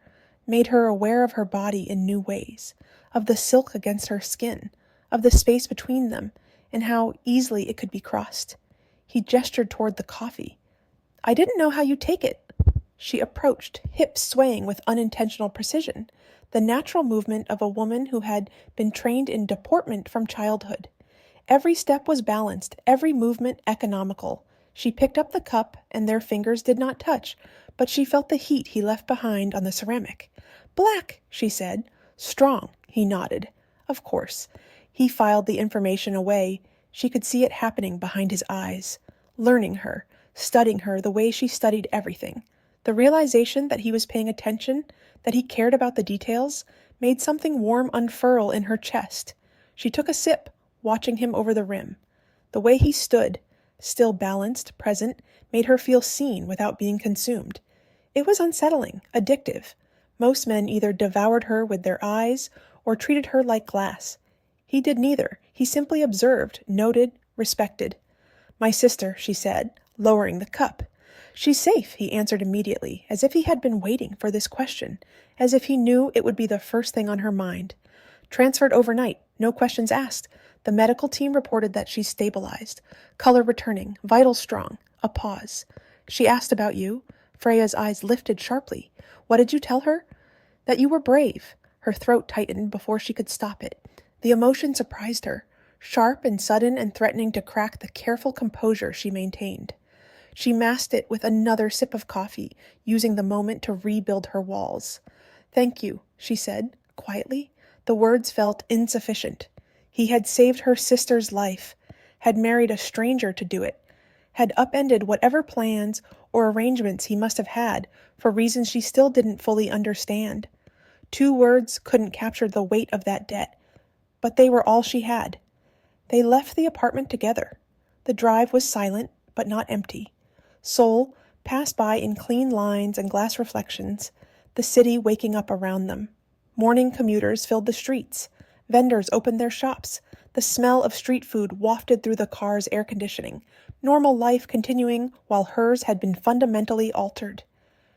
made her aware of her body in new ways, of the silk against her skin, of the space between them, and how easily it could be crossed. He gestured toward the coffee. "I didn't know how you'd take it." She approached, hips swaying with unintentional precision, the natural movement of a woman who had been trained in deportment from childhood. Every step was balanced, every movement economical. She picked up the cup, and their fingers did not touch, but she felt the heat he left behind on the ceramic. "Black," she said. "Strong," he nodded. Of course. He filed the information away. She could see it happening behind his eyes, learning her, studying her the way she studied everything. The realization that he was paying attention, that he cared about the details, made something warm unfurl in her chest. She took a sip, watching him over the rim. The way he stood, still balanced, present, made her feel seen without being consumed. It was unsettling, addictive. Most men either devoured her with their eyes or treated her like glass. He did neither. He simply observed, noted, respected. "My sister," she said, lowering the cup. "She's safe," he answered immediately, as if he had been waiting for this question, as if he knew it would be the first thing on her mind. "Transferred overnight, no questions asked. The medical team reported that she's stabilized. Color returning, vitals strong." A pause. "She asked about you." Freya's eyes lifted sharply. "What did you tell her?" "That you were brave." Her throat tightened before she could stop it. The emotion surprised her, sharp and sudden and threatening to crack the careful composure she maintained. She masked it with another sip of coffee, using the moment to rebuild her walls. "Thank you," she said, quietly. The words felt insufficient. He had saved her sister's life, had married a stranger to do it, had upended whatever plans or arrangements he must have had for reasons she still didn't fully understand. 2 words couldn't capture the weight of that debt, but they were all she had. They left the apartment together. The drive was silent, but not empty. Seoul passed by in clean lines and glass reflections, the city waking up around them. Morning commuters filled the streets. Vendors opened their shops. The smell of street food wafted through the car's air conditioning. Normal life continuing while hers had been fundamentally altered.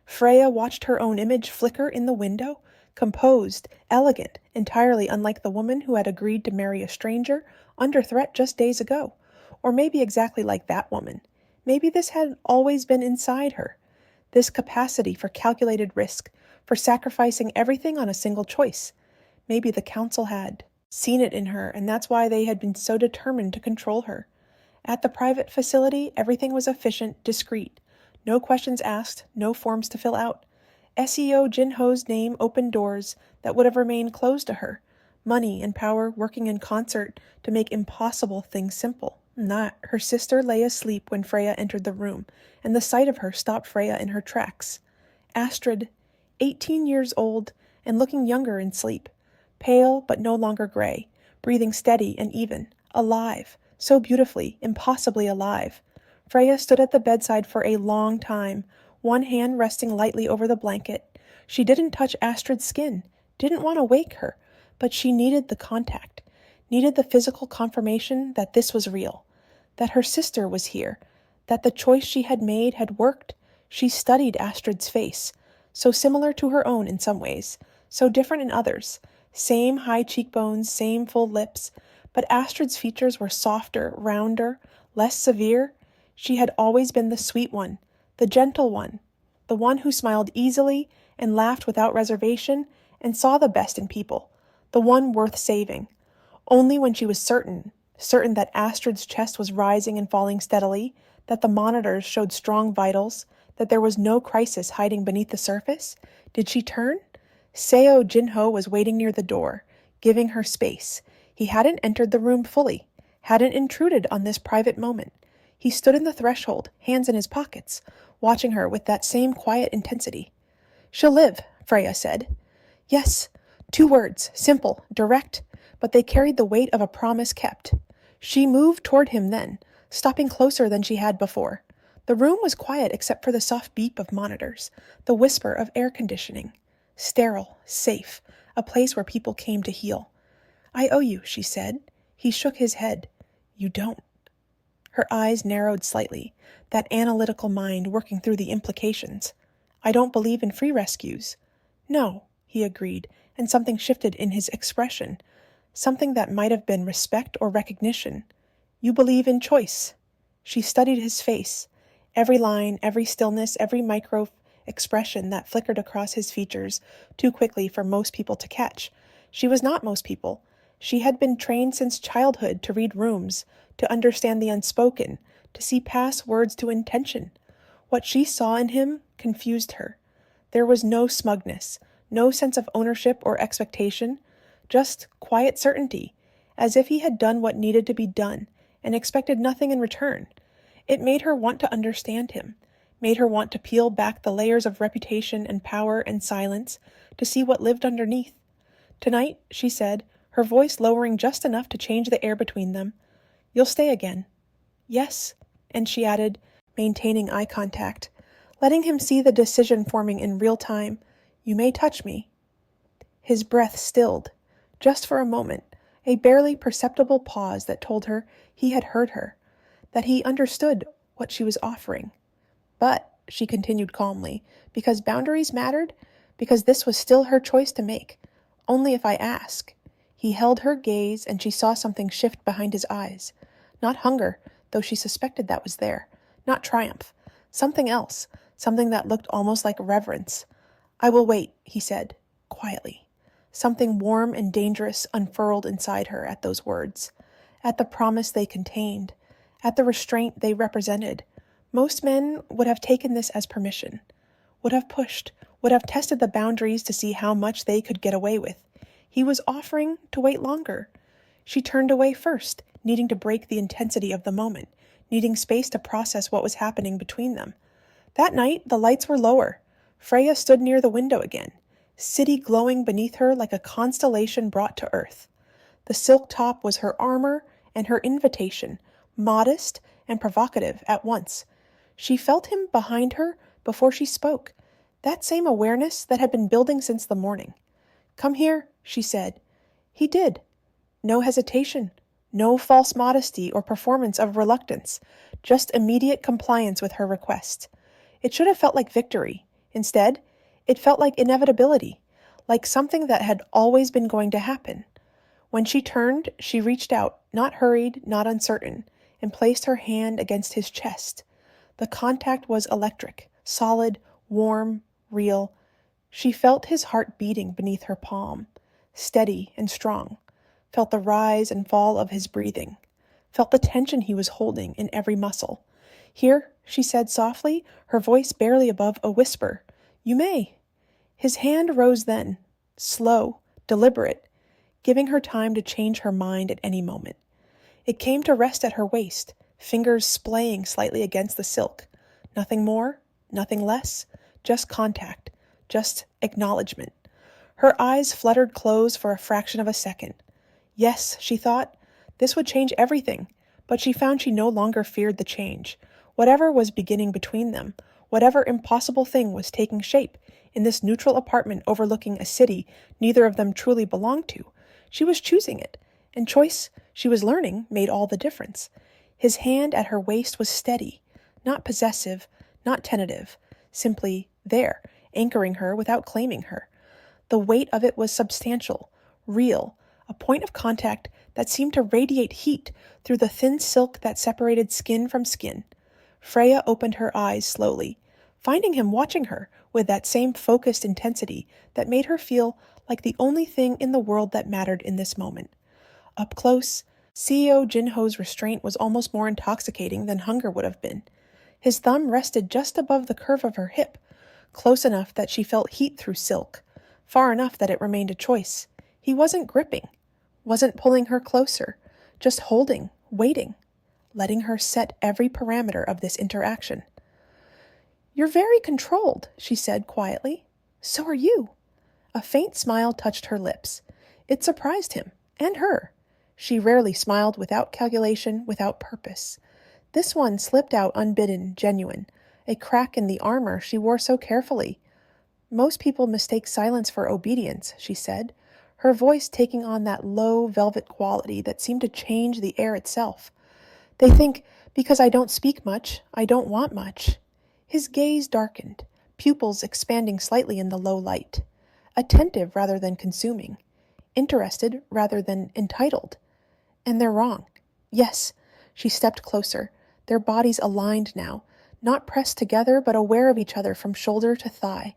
Freya watched her own image flicker in the window, composed, elegant, entirely unlike the woman who had agreed to marry a stranger under threat just days ago. Or maybe exactly like that woman. Maybe this had always been inside her. This capacity for calculated risk, for sacrificing everything on a single choice. Maybe the council had seen it in her, and that's why they had been so determined to control her. At the private facility, everything was efficient, discreet. No questions asked, no forms to fill out. Seo Jin-ho's name opened doors that would have remained closed to her. Money and power working in concert to make impossible things simple. Her sister lay asleep when Freya entered the room, and the sight of her stopped Freya in her tracks. Astrid, 18 years old and looking younger in sleep, pale but no longer gray, breathing steady and even, alive, so beautifully, impossibly alive. Freya stood at the bedside for a long time, one hand resting lightly over the blanket. She didn't touch Astrid's skin, didn't want to wake her, but she needed the contact, needed the physical confirmation that this was real, that her sister was here, that the choice she had made had worked. She studied Astrid's face, so similar to her own in some ways, so different in others. Same high cheekbones, same full lips, but Astrid's features were softer, rounder, less severe. She had always been the sweet one, the gentle one, the one who smiled easily and laughed without reservation and saw the best in people, the one worth saving. Only when she was certain that Astrid's chest was rising and falling steadily, that the monitors showed strong vitals, that there was no crisis hiding beneath the surface, did she turn. Seo Jin-ho was waiting near the door, giving her space. He hadn't entered the room fully, hadn't intruded on this private moment. He stood in the threshold, hands in his pockets, watching her with that same quiet intensity. "She'll live," Freya said. Yes, 2 words, simple, direct, but they carried the weight of a promise kept. She moved toward him then, stopping closer than she had before. The room was quiet except for the soft beep of monitors, the whisper of air conditioning. Sterile, safe, a place where people came to heal. "I owe you," she said. He shook his head. "You don't." Her eyes narrowed slightly, that analytical mind working through the implications. "I don't believe in free rescues." "No," he agreed, and something shifted in his expression, something that might have been respect or recognition. "You believe in choice." She studied his face, every line, every stillness, every micro expression that flickered across his features too quickly for most people to catch. She was not most people. She had been trained since childhood to read rooms, to understand the unspoken, to see past words to intention. What she saw in him confused her. There was no smugness, no sense of ownership or expectation, just quiet certainty, as if he had done what needed to be done and expected nothing in return. It made her want to understand him, made her want to peel back the layers of reputation and power and silence to see what lived underneath. "Tonight," she said, her voice lowering just enough to change the air between them, "you'll stay again." "Yes," and she added, maintaining eye contact, letting him see the decision forming in real time, "You may touch me." His breath stilled, just for a moment, a barely perceptible pause that told her he had heard her, that he understood what she was offering. "But," she continued calmly, "because boundaries mattered, because this was still her choice to make. Only if I ask." He held her gaze, and she saw something shift behind his eyes. Not hunger, though she suspected that was there. Not triumph. Something else, something that looked almost like reverence. "I will wait," he said, quietly. Something warm and dangerous unfurled inside her at those words, at the promise they contained, at the restraint they represented. Most men would have taken this as permission, would have pushed, would have tested the boundaries to see how much they could get away with. He was offering to wait longer. She turned away first, needing to break the intensity of the moment, needing space to process what was happening between them. That night, the lights were lower. Freya stood near the window again, city glowing beneath her like a constellation brought to earth. The silk top was her armor and her invitation, modest and provocative at once. She felt him behind her before she spoke, that same awareness that had been building since the morning. "Come here," she said. He did. No hesitation, no false modesty or performance of reluctance, just immediate compliance with her request. It should have felt like victory. Instead, it felt like inevitability, like something that had always been going to happen. When she turned, she reached out, not hurried, not uncertain, and placed her hand against his chest. The contact was electric, solid, warm, real. She felt his heart beating beneath her palm, steady and strong, felt the rise and fall of his breathing, felt the tension he was holding in every muscle. "Here," she said softly, her voice barely above a whisper. "You may." His hand rose then, slow, deliberate, giving her time to change her mind at any moment. It came to rest at her waist, fingers splaying slightly against the silk. Nothing more, nothing less, just contact, just acknowledgement. Her eyes fluttered closed for a fraction of a second. Yes, she thought, this would change everything, but she found she no longer feared the change. Whatever was beginning between them, whatever impossible thing was taking shape in this neutral apartment overlooking a city neither of them truly belonged to, she was choosing it, and choice, she was learning, made all the difference. His hand at her waist was steady, not possessive, not tentative, simply there, anchoring her without claiming her. The weight of it was substantial, real, a point of contact that seemed to radiate heat through the thin silk that separated skin from skin. Freya opened her eyes slowly, finding him watching her with that same focused intensity that made her feel like the only thing in the world that mattered in this moment. Up close, Seo Jin-ho's restraint was almost more intoxicating than hunger would have been. His thumb rested just above the curve of her hip, close enough that she felt heat through silk, far enough that it remained a choice. He wasn't gripping, wasn't pulling her closer, just holding, waiting, letting her set every parameter of this interaction. "You're very controlled," she said quietly. "So are you." A faint smile touched her lips. It surprised him, and her. She rarely smiled without calculation, without purpose. This one slipped out unbidden, genuine, a crack in the armor she wore so carefully. "Most people mistake silence for obedience," she said, her voice taking on that low velvet quality that seemed to change the air itself. "They think, because I don't speak much, I don't want much." His gaze darkened, pupils expanding slightly in the low light. Attentive rather than consuming. Interested rather than entitled. And they're wrong. Yes, she stepped closer, their bodies aligned now, not pressed together but aware of each other from shoulder to thigh.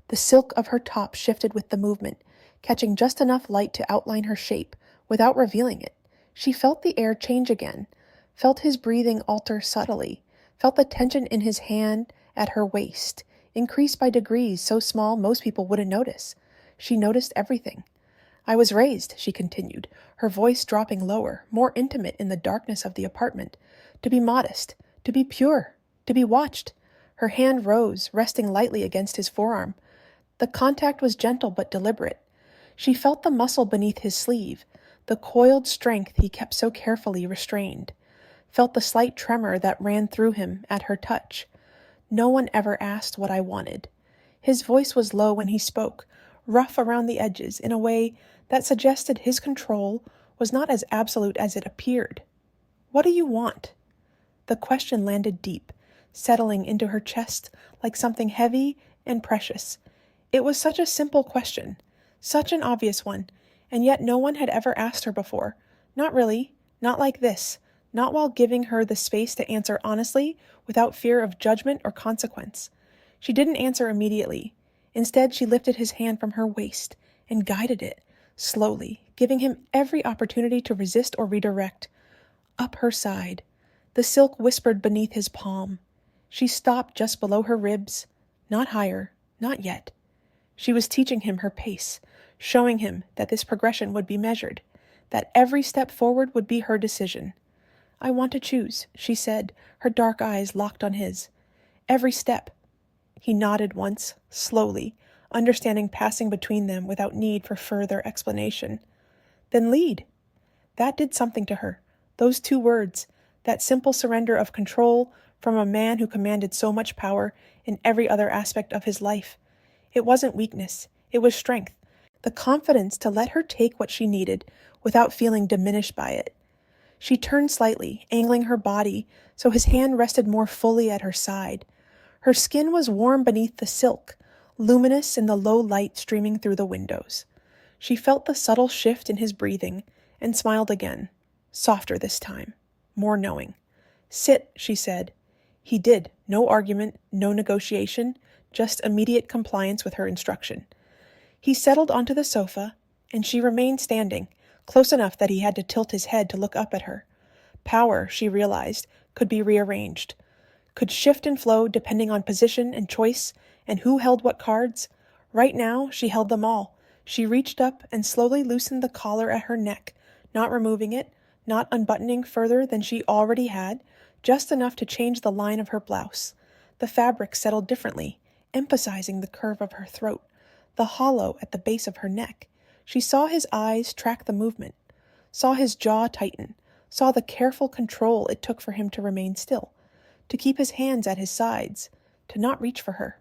The silk of her top shifted with the movement, catching just enough light to outline her shape, without revealing it. She felt the air change again, felt his breathing alter subtly, felt the tension in his hand at her waist, increase by degrees so small most people wouldn't notice. She noticed everything. "I was raised," she continued, her voice dropping lower, more intimate in the darkness of the apartment, "to be modest, to be pure, to be watched." Her hand rose, resting lightly against his forearm. The contact was gentle but deliberate. She felt the muscle beneath his sleeve, the coiled strength he kept so carefully restrained, felt the slight tremor that ran through him at her touch. "No one ever asked what I wanted." His voice was low when he spoke, rough around the edges in a way that suggested his control was not as absolute as it appeared. "What do you want?" The question landed deep, settling into her chest like something heavy and precious. It was such a simple question, such an obvious one, and yet no one had ever asked her before. Not really, not like this, not while giving her the space to answer honestly without fear of judgment or consequence. She didn't answer immediately. Instead, she lifted his hand from her waist and guided it, slowly, giving him every opportunity to resist or redirect. Up her side. The silk whispered beneath his palm. She stopped just below her ribs, not higher, not yet. She was teaching him her pace, showing him that this progression would be measured, that every step forward would be her decision. I want to choose, she said, her dark eyes locked on his. Every step. He nodded once, slowly, understanding passing between them without need for further explanation. Then lead. That did something to her. Those 2 words, that simple surrender of control from a man who commanded so much power in every other aspect of his life. It wasn't weakness. It was strength. The confidence to let her take what she needed without feeling diminished by it. She turned slightly, angling her body so his hand rested more fully at her side. Her skin was warm beneath the silk, luminous in the low light streaming through the windows. She felt the subtle shift in his breathing and smiled again, softer this time, more knowing. Sit, she said. He did. No argument, no negotiation, just immediate compliance with her instruction. He settled onto the sofa, and she remained standing, close enough that he had to tilt his head to look up at her. Power, she realized, could be rearranged, could shift and flow depending on position and choice and who held what cards. Right now, she held them all. She reached up and slowly loosened the collar at her neck, not removing it, not unbuttoning further than she already had, just enough to change the line of her blouse. The fabric settled differently, emphasizing the curve of her throat, the hollow at the base of her neck. She saw his eyes track the movement, saw his jaw tighten, saw the careful control it took for him to remain still, to keep his hands at his sides, to not reach for her.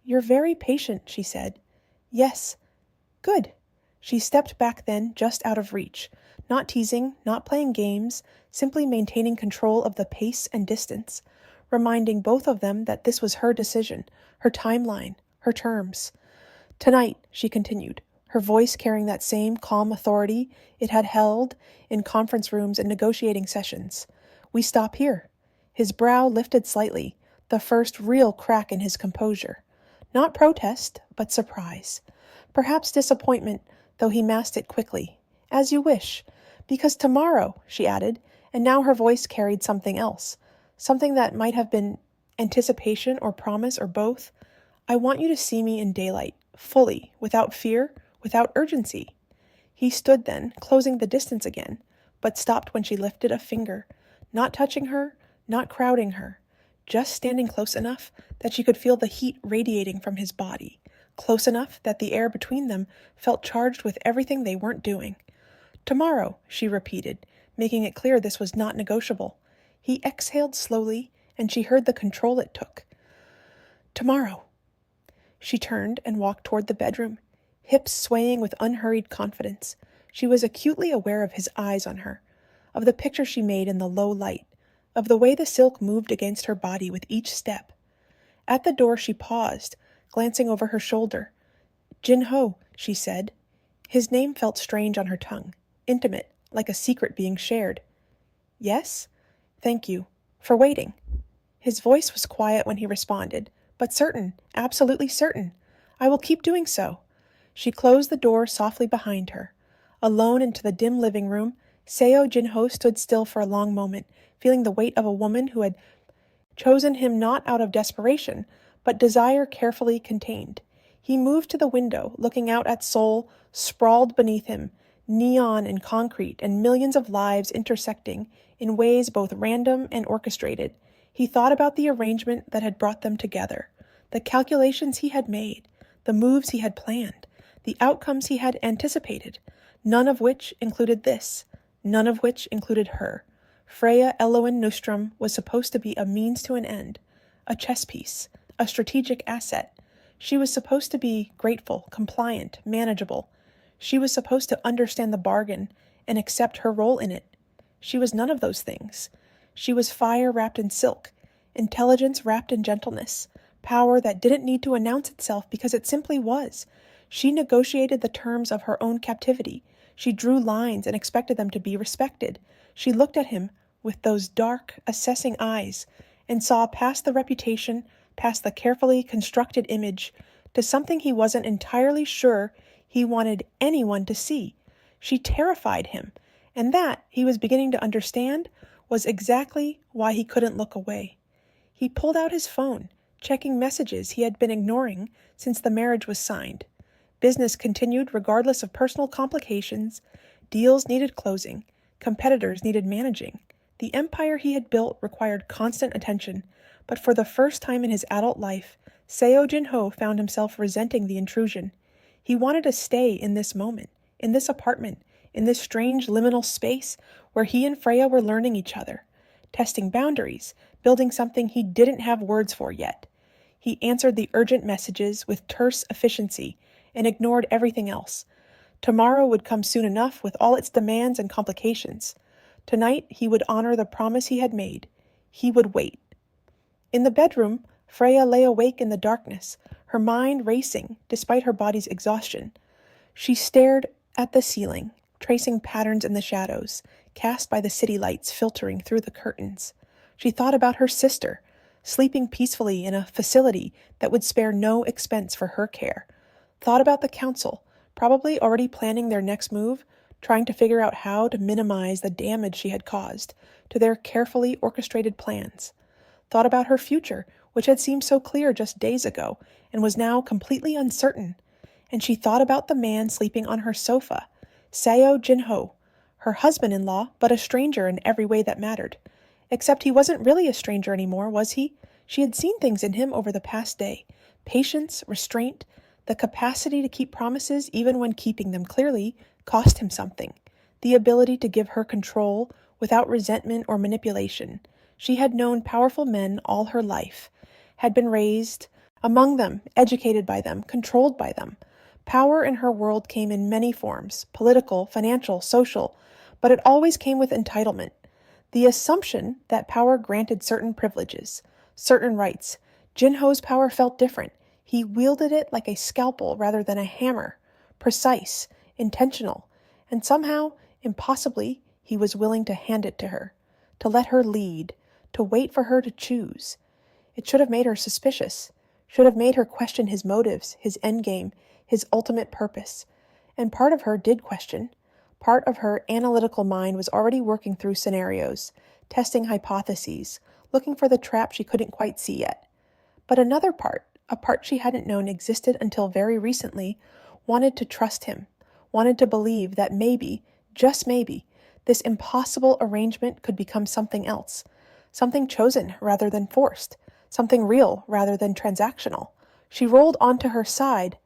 You're very patient, she said. Yes. Good. She stepped back then, just out of reach, not teasing, not playing games, simply maintaining control of the pace and distance, reminding both of them that this was her decision, her timeline, her terms. Tonight, she continued, her voice carrying that same calm authority it had held in conference rooms and negotiating sessions. We stop here. His brow lifted slightly, the first real crack in his composure. Not protest, but surprise. Perhaps disappointment, though he masked it quickly. As you wish. Because tomorrow, she added, and now her voice carried something else, something that might have been anticipation or promise or both. I want you to see me in daylight, fully, without fear, without urgency. He stood then, closing the distance again, but stopped when she lifted a finger, not touching her, not crowding her, just standing close enough that she could feel the heat radiating from his body, close enough that the air between them felt charged with everything they weren't doing. Tomorrow, she repeated, making it clear this was not negotiable. He exhaled slowly, and she heard the control it took. Tomorrow. She turned and walked toward the bedroom, hips swaying with unhurried confidence. She was acutely aware of his eyes on her, of the picture she made in the low light, of the way the silk moved against her body with each step. At the door she paused, glancing over her shoulder. Jin-ho, she said. His name felt strange on her tongue, intimate, like a secret being shared. Yes? Thank you. For waiting. His voice was quiet when he responded, but certain, absolutely certain. I will keep doing so. She closed the door softly behind her. Alone into the dim living room, Seo Jin-ho stood still for a long moment, feeling the weight of a woman who had chosen him not out of desperation, but desire carefully contained. He moved to the window, looking out at Seoul, sprawled beneath him, neon and concrete and millions of lives intersecting in ways both random and orchestrated. He thought about the arrangement that had brought them together, the calculations he had made, the moves he had planned, the outcomes he had anticipated, none of which included this, none of which included her. Freja Elowen Nyström was supposed to be a means to an end, a chess piece, a strategic asset. She was supposed to be grateful, compliant, manageable. She was supposed to understand the bargain and accept her role in it. She was none of those things. She was fire wrapped in silk, intelligence wrapped in gentleness, power that didn't need to announce itself because it simply was. She negotiated the terms of her own captivity. She drew lines and expected them to be respected. She looked at him with those dark, assessing eyes and saw past the reputation, past the carefully constructed image, to something he wasn't entirely sure he wanted anyone to see. She terrified him, and that, he was beginning to understand, was exactly why he couldn't look away. He pulled out his phone, checking messages he had been ignoring since the marriage was signed. Business continued regardless of personal complications. Deals needed closing. Competitors needed managing. The empire he had built required constant attention, but for the first time in his adult life, Seo Jin-ho found himself resenting the intrusion. He wanted to stay in this moment, in this apartment, in this strange liminal space where he and Freya were learning each other, testing boundaries, building something he didn't have words for yet. He answered the urgent messages with terse efficiency and ignored everything else. Tomorrow would come soon enough with all its demands and complications. Tonight he would honor the promise he had made. He would wait. In the bedroom, Freya lay awake in the darkness, her mind racing despite her body's exhaustion. She stared at the ceiling, tracing patterns in the shadows, cast by the city lights filtering through the curtains. She thought about her sister, sleeping peacefully in a facility that would spare no expense for her care. Thought about the council, probably already planning their next move, trying to figure out how to minimize the damage she had caused to their carefully orchestrated plans. Thought about her future, which had seemed so clear just days ago and was now completely uncertain. And she thought about the man sleeping on her sofa, Seo Jin-ho, her husband-in-law, but a stranger in every way that mattered. Except he wasn't really a stranger anymore, was he? She had seen things in him over the past day. Patience, restraint, the capacity to keep promises even when keeping them clearly cost him something. The ability to give her control without resentment or manipulation. She had known powerful men all her life, had been raised among them, educated by them, controlled by them. Power in her world came in many forms, political, financial, social, but it always came with entitlement. The assumption that power granted certain privileges, certain rights. Jin-ho's power felt different. He wielded it like a scalpel rather than a hammer, precise, intentional, and somehow, impossibly, he was willing to hand it to her, to let her lead, to wait for her to choose. It should have made her suspicious, should have made her question his motives, his endgame, his ultimate purpose. And part of her did question. Part of her analytical mind was already working through scenarios, testing hypotheses, looking for the trap she couldn't quite see yet. But another part, a part she hadn't known existed until very recently, wanted to trust him, wanted to believe that maybe, just maybe, this impossible arrangement could become something else, something chosen rather than forced, something real rather than transactional. She rolled onto her side,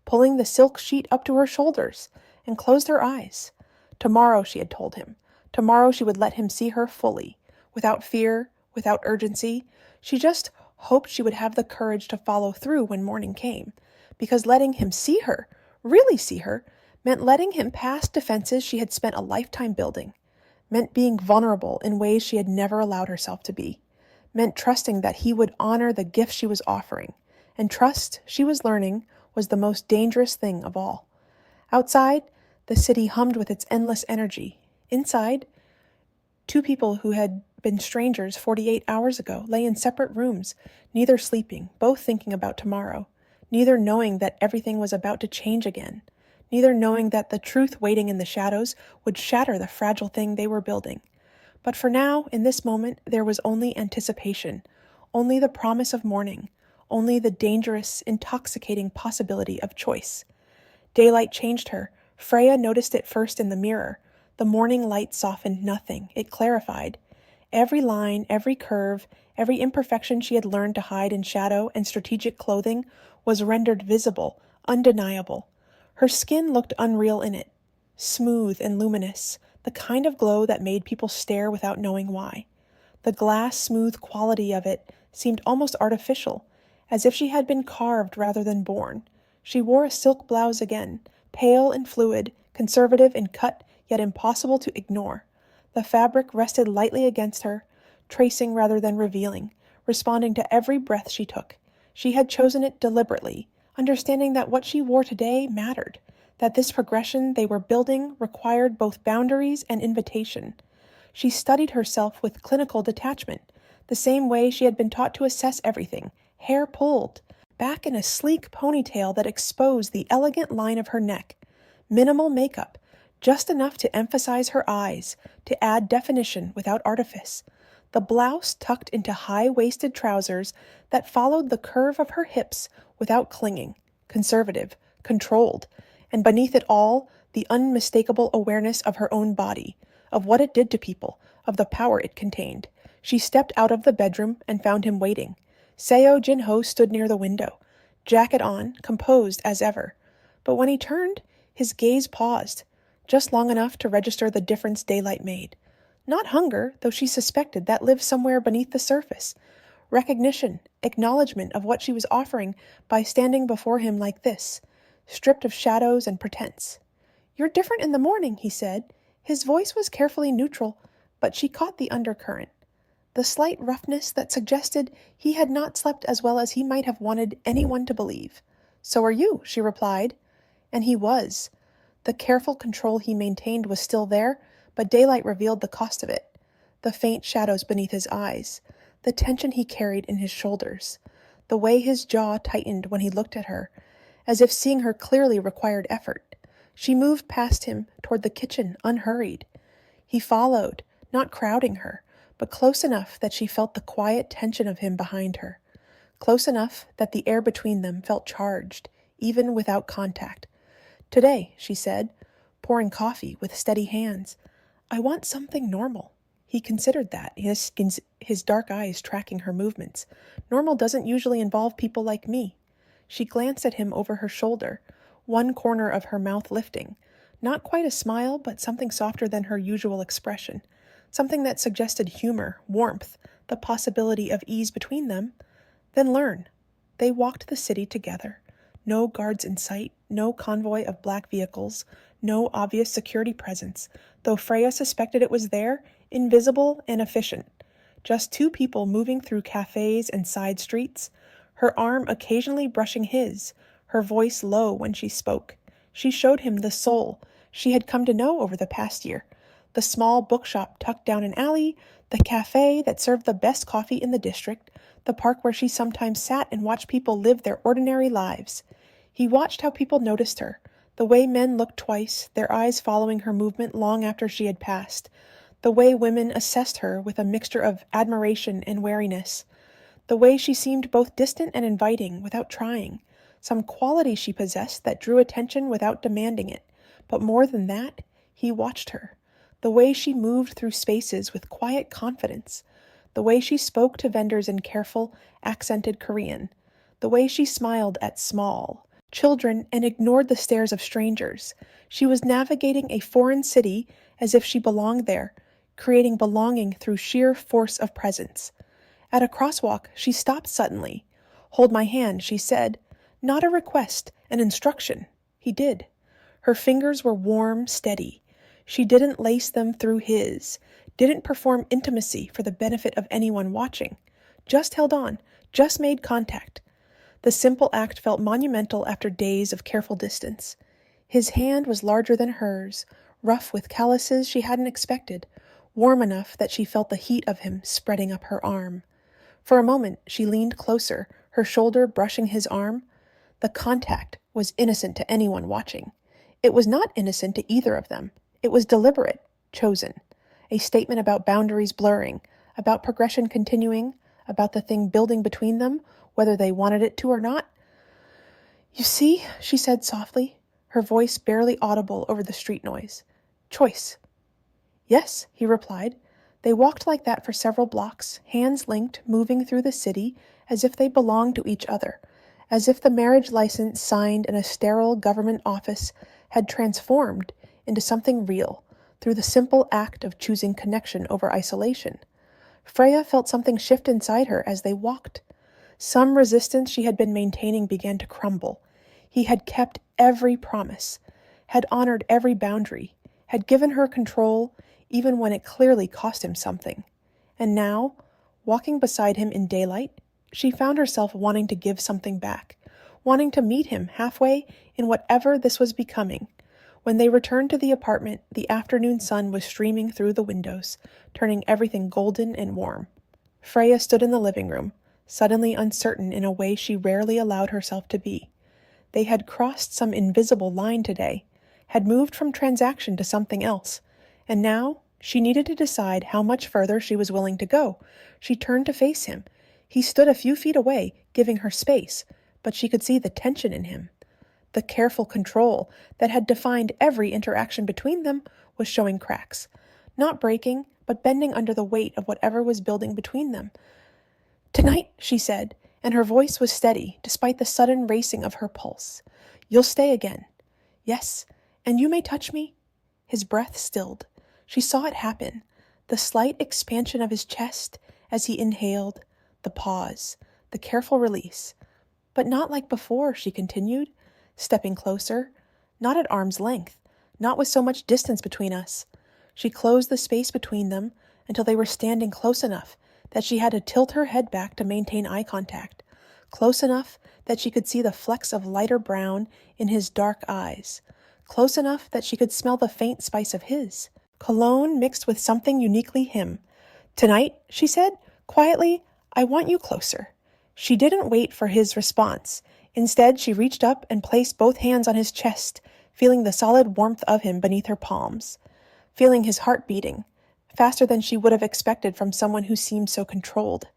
pulling the silk sheet up to her shoulders, and closed her eyes. Tomorrow, she had told him. Tomorrow she would let him see her fully, without fear, without urgency. She just hoped she would have the courage to follow through when morning came, because letting him see her, really see her, meant letting him past defenses she had spent a lifetime building, meant being vulnerable in ways she had never allowed herself to be, meant trusting that he would honor the gift she was offering, and trust, she was learning, was the most dangerous thing of all. Outside, the city hummed with its endless energy. Inside, two people who had been strangers 48 hours ago lay in separate rooms, neither sleeping, both thinking about tomorrow, neither knowing that everything was about to change again, neither knowing that the truth waiting in the shadows would shatter the fragile thing they were building. But for now, in this moment, there was only anticipation, only the promise of morning, only the dangerous, intoxicating possibility of choice. Daylight changed her. Freya noticed it first in the mirror. The morning light softened nothing. It clarified. Every line, every curve, every imperfection she had learned to hide in shadow and strategic clothing was rendered visible, undeniable. Her skin looked unreal in it, smooth and luminous, the kind of glow that made people stare without knowing why. The glass-smooth quality of it seemed almost artificial, as if she had been carved rather than born. She wore a silk blouse again, pale and fluid, conservative in cut, yet impossible to ignore. The fabric rested lightly against her, tracing rather than revealing, responding to every breath she took. She had chosen it deliberately, understanding that what she wore today mattered, that this progression they were building required both boundaries and invitation. She studied herself with clinical detachment, the same way she had been taught to assess everything, hair pulled, back in a sleek ponytail that exposed the elegant line of her neck. Minimal makeup, just enough to emphasize her eyes, to add definition without artifice. the blouse tucked into high-waisted trousers that followed the curve of her hips without clinging, conservative, controlled, and beneath it all, the unmistakable awareness of her own body, of what it did to people, of the power it contained. She stepped out of the bedroom and found him waiting. Seo Jin-ho stood near the window, jacket on, composed as ever. But when he turned, his gaze paused, just long enough to register the difference daylight made. Not hunger, though she suspected that lived somewhere beneath the surface. Recognition, acknowledgement of what she was offering by standing before him like this, stripped of shadows and pretense. "You're different in the morning," he said. His voice was carefully neutral, but she caught the undercurrent. The slight roughness that suggested he had not slept as well as he might have wanted anyone to believe. "So are you," she replied. And he was. The careful control he maintained was still there, but daylight revealed the cost of it. The faint shadows beneath his eyes, the tension he carried in his shoulders, the way his jaw tightened when he looked at her, as if seeing her clearly required effort. She moved past him toward the kitchen, unhurried. He followed, not crowding her, but close enough that she felt the quiet tension of him behind her, close enough that the air between them felt charged, even without contact. "Today," she said, pouring coffee with steady hands, "I want something normal." He considered that, his dark eyes tracking her movements. "Normal doesn't usually involve people like me." She glanced at him over her shoulder, one corner of her mouth lifting. Not quite a smile, but something softer than her usual expression. Something that suggested humor, warmth, the possibility of ease between them. Then learn. They walked the city together. No guards in sight, no convoy of black vehicles, no obvious security presence, though Freya suspected it was there, invisible and efficient. Just two people moving through cafes and side streets, her arm occasionally brushing his, her voice low when she spoke. She showed him the Seoul she had come to know over the past year. The small bookshop tucked down an alley, the cafe that served the best coffee in the district, the park where she sometimes sat and watched people live their ordinary lives. He watched how people noticed her, the way men looked twice, their eyes following her movement long after she had passed, the way women assessed her with a mixture of admiration and wariness, the way she seemed both distant and inviting without trying, some quality she possessed that drew attention without demanding it. But more than that, he watched her. The way she moved through spaces with quiet confidence, the way she spoke to vendors in careful, accented Korean, the way she smiled at small children and ignored the stares of strangers. She was navigating a foreign city as if she belonged there, creating belonging through sheer force of presence. At a crosswalk, she stopped suddenly. "Hold my hand," she said. Not a request, an instruction. He did. Her fingers were warm, steady. She didn't lace them through his, didn't perform intimacy for the benefit of anyone watching. Just held on, just made contact. The simple act felt monumental after days of careful distance. His hand was larger than hers, rough with calluses she hadn't expected, warm enough that she felt the heat of him spreading up her arm. For a moment, she leaned closer, her shoulder brushing his arm. The contact was innocent to anyone watching. It was not innocent to either of them. It was deliberate, chosen. A statement about boundaries blurring, about progression continuing, about the thing building between them, whether they wanted it to or not. "You see," she said softly, her voice barely audible over the street noise. "Choice." "Yes," he replied. They walked like that for several blocks, hands linked, moving through the city as if they belonged to each other, as if the marriage license signed in a sterile government office had transformed into something real through the simple act of choosing connection over isolation. Freya felt something shift inside her as they walked. Some resistance she had been maintaining began to crumble. He had kept every promise, had honored every boundary, had given her control even when it clearly cost him something. And now, walking beside him in daylight, she found herself wanting to give something back, wanting to meet him halfway in whatever this was becoming. When they returned to the apartment, the afternoon sun was streaming through the windows, turning everything golden and warm. Freya stood in the living room, suddenly uncertain in a way she rarely allowed herself to be. They had crossed some invisible line today, had moved from transaction to something else, and now She needed to decide how much further she was willing to go. She turned to face him. He stood a few feet away, giving her space, but she could see the tension in him. The careful control that had defined every interaction between them was showing cracks. Not breaking, but bending under the weight of whatever was building between them. "Tonight," she said, and her voice was steady, despite the sudden racing of her pulse. "You'll stay again." "Yes, and you may touch me?" His breath stilled. She saw it happen, the slight expansion of his chest as he inhaled, the pause, the careful release. "But not like before," she continued, stepping closer, "not at arm's length, not with so much distance between us." She closed the space between them until they were standing close enough that she had to tilt her head back to maintain eye contact, close enough that she could see the flecks of lighter brown in his dark eyes, close enough that she could smell the faint spice of his. Cologne mixed with something uniquely him. "Tonight," she said, quietly, "I want you closer." She didn't wait for his response. Instead, she reached up and placed both hands on his chest, feeling the solid warmth of him beneath her palms, feeling his heart beating, faster than she would have expected from someone who seemed so controlled,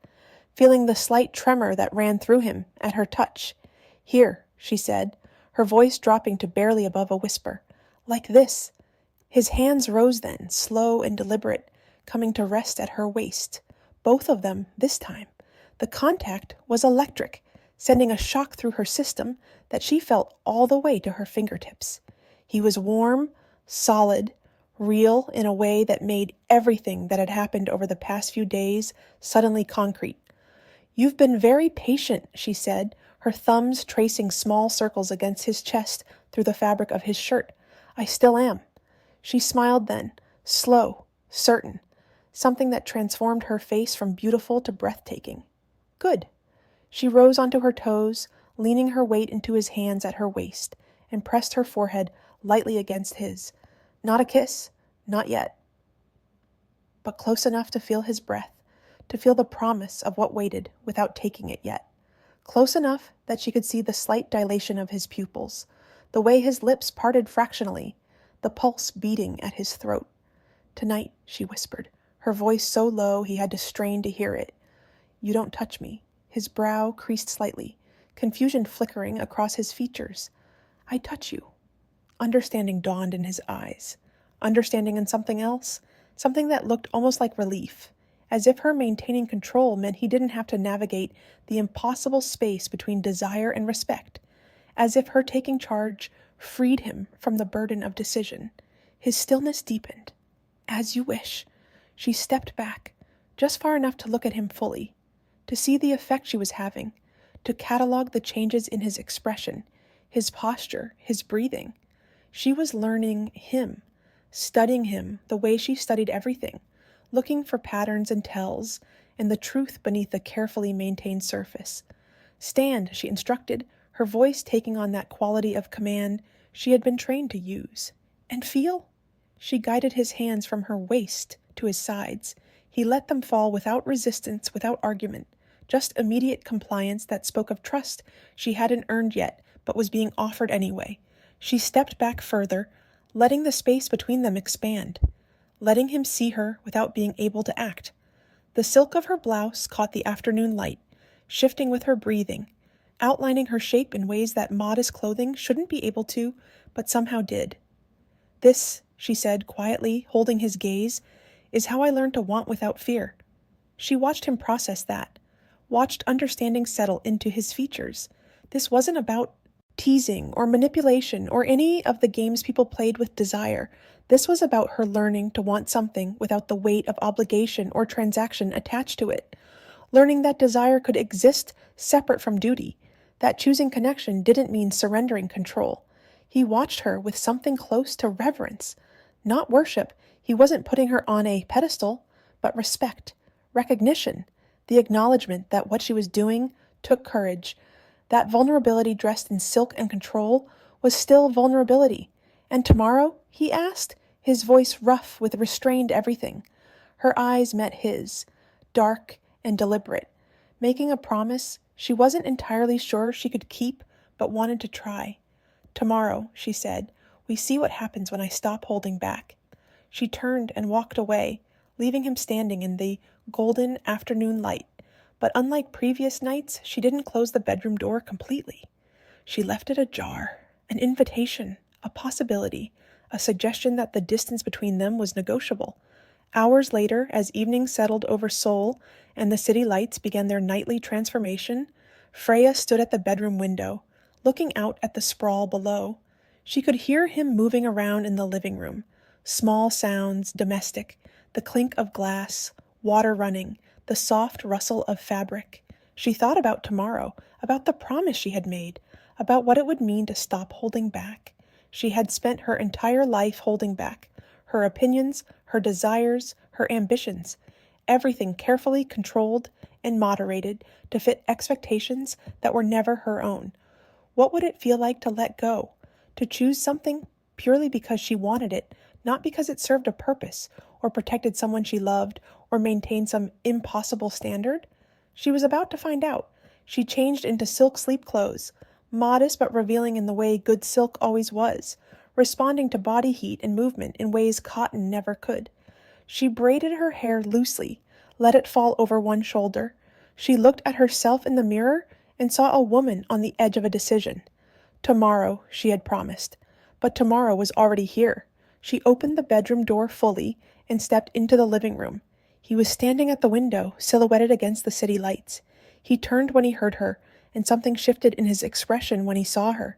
feeling the slight tremor that ran through him at her touch. "Here," she said, her voice dropping to barely above a whisper. "Like this." His hands rose then, slow and deliberate, coming to rest at her waist. Both of them, this time. The contact was electric, sending a shock through her system that she felt all the way to her fingertips. He was warm, solid, real in a way that made everything that had happened over the past few days suddenly concrete. "You've been very patient," she said, her thumbs tracing small circles against his chest through the fabric of his shirt. "I still am." She smiled then, slow, certain, something that transformed her face from beautiful to breathtaking. "Good." She rose onto her toes, leaning her weight into his hands at her waist, and pressed her forehead lightly against his. Not a kiss, not yet, but close enough to feel his breath, to feel the promise of what waited without taking it yet. Close enough that she could see the slight dilation of his pupils, the way his lips parted fractionally, the pulse beating at his throat. "Tonight," she whispered, her voice so low he had to strain to hear it. "You don't touch me." His brow creased slightly, confusion flickering across his features. "I touch you." Understanding dawned in his eyes. Understanding and something else, something that looked almost like relief, as if her maintaining control meant he didn't have to navigate the impossible space between desire and respect, as if her taking charge freed him from the burden of decision. His stillness deepened. "As you wish." She stepped back, just far enough to look at him fully, to see the effect she was having, to catalog the changes in his expression, his posture, his breathing. She was learning him, studying him the way she studied everything, looking for patterns and tells, and the truth beneath the carefully maintained surface. "Stand," she instructed, her voice taking on that quality of command she had been trained to use. "And feel?" She guided his hands from her waist to his sides. He let them fall without resistance, without argument, just immediate compliance that spoke of trust she hadn't earned yet, but was being offered anyway. She stepped back further, letting the space between them expand, letting him see her without being able to act. The silk of her blouse caught the afternoon light, shifting with her breathing, outlining her shape in ways that modest clothing shouldn't be able to, but somehow did. "This," she said quietly, holding his gaze, "is how I learned to want without fear." She watched him process that, watched understanding settle into his features. This wasn't about teasing or manipulation or any of the games people played with desire. This was about her learning to want something without the weight of obligation or transaction attached to it. Learning that desire could exist separate from duty, that choosing connection didn't mean surrendering control. He watched her with something close to reverence. Not worship. He wasn't putting her on a pedestal, but respect, recognition, the acknowledgement that what she was doing took courage. That vulnerability dressed in silk and control was still vulnerability. "And tomorrow?" he asked, his voice rough with restrained everything. Her eyes met his, dark and deliberate, making a promise she wasn't entirely sure she could keep, but wanted to try. "Tomorrow," she said, "we see what happens when I stop holding back." She turned and walked away, leaving him standing in the golden afternoon light. But unlike previous nights, she didn't close the bedroom door completely. She left it ajar, an invitation, a possibility, a suggestion that the distance between them was negotiable. Hours later, as evening settled over Seoul and the city lights began their nightly transformation, Freya stood at the bedroom window, looking out at the sprawl below. She could hear him moving around in the living room. Small sounds, domestic, the clink of glass, water running, the soft rustle of fabric. She thought about tomorrow, about the promise she had made, about what it would mean to stop holding back. She had spent her entire life holding back, her opinions, her desires, her ambitions, everything carefully controlled and moderated to fit expectations that were never her own. What would it feel like to let go, to choose something purely because she wanted it, not because it served a purpose, or protected someone she loved, or maintained some impossible standard? She was about to find out. She changed into silk sleep clothes, modest but revealing in the way good silk always was, responding to body heat and movement in ways cotton never could. She braided her hair loosely, let it fall over one shoulder. She looked at herself in the mirror and saw a woman on the edge of a decision. Tomorrow, she had promised, but tomorrow was already here. She opened the bedroom door fully and stepped into the living room. He was standing at the window, silhouetted against the city lights. He turned when he heard her, and something shifted in his expression when he saw her.